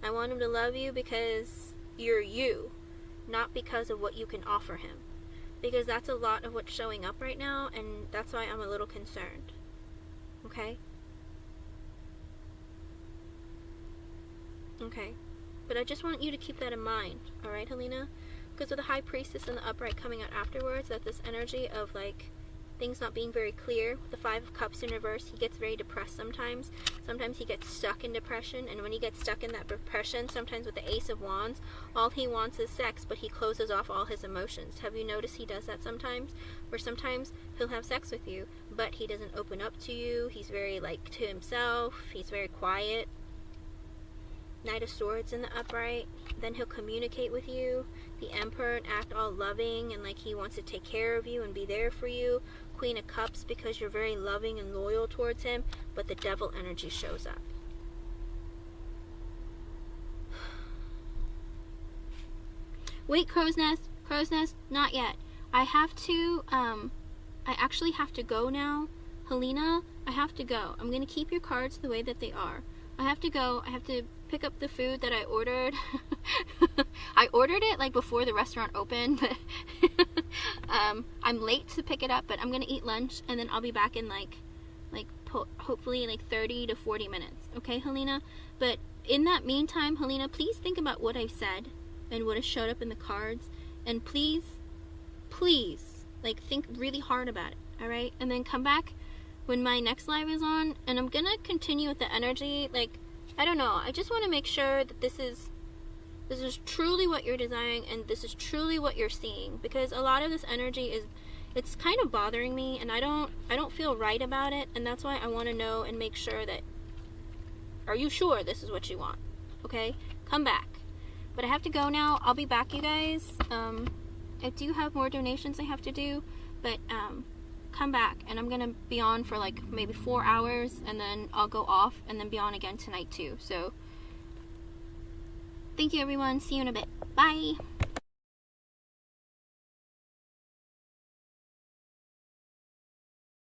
I want him to love you because you're you, not because of what you can offer him. Because that's a lot of what's showing up right now, and that's why I'm a little concerned, okay? Okay. But I just want you to keep that in mind, alright, Helena? Because with the High Priestess and the Upright coming out afterwards, that this energy of, like, things not being very clear. With the Five of Cups in reverse, he gets very depressed sometimes. Sometimes he gets stuck in depression, and when he gets stuck in that depression, sometimes with the Ace of Wands, all he wants is sex, but he closes off all his emotions. Have you noticed he does that sometimes? Where sometimes he'll have sex with you, but he doesn't open up to you. He's very, like, to himself. He's very quiet. Knight of Swords in the upright. Then he'll communicate with you. The Emperor, and act all loving and like he wants to take care of you and be there for you. Queen of Cups, because you're very loving and loyal towards him, but the Devil energy shows up. Wait, Crow's Nest, not yet. I actually have to go now. Helena, I have to go. I'm going to keep your cards the way that they are. I have to go. I have to pick up the food that I ordered. I ordered it like before the restaurant opened, but I'm late to pick it up, but I'm going to eat lunch and then I'll be back in hopefully like 30 to 40 minutes. Okay, Helena? But in that meantime, Helena, please think about what I've said and what has showed up in the cards, and please, like, think really hard about it, alright? And then come back when my next live is on, and I'm gonna continue with the energy. Like, I don't know, I just want to make sure that this is truly what you're desiring, and this is truly what you're seeing, because a lot of this energy it's kind of bothering me, and I don't feel right about it, and that's why I want to know and make sure that, are you sure this is what you want? Okay, come back. But I have to go now. I'll be back, you guys. I do have more donations I have to do, but come back, and I'm gonna be on for like maybe 4 hours, and then I'll go off and then be on again tonight too. So thank you, everyone. See you in a bit. Bye.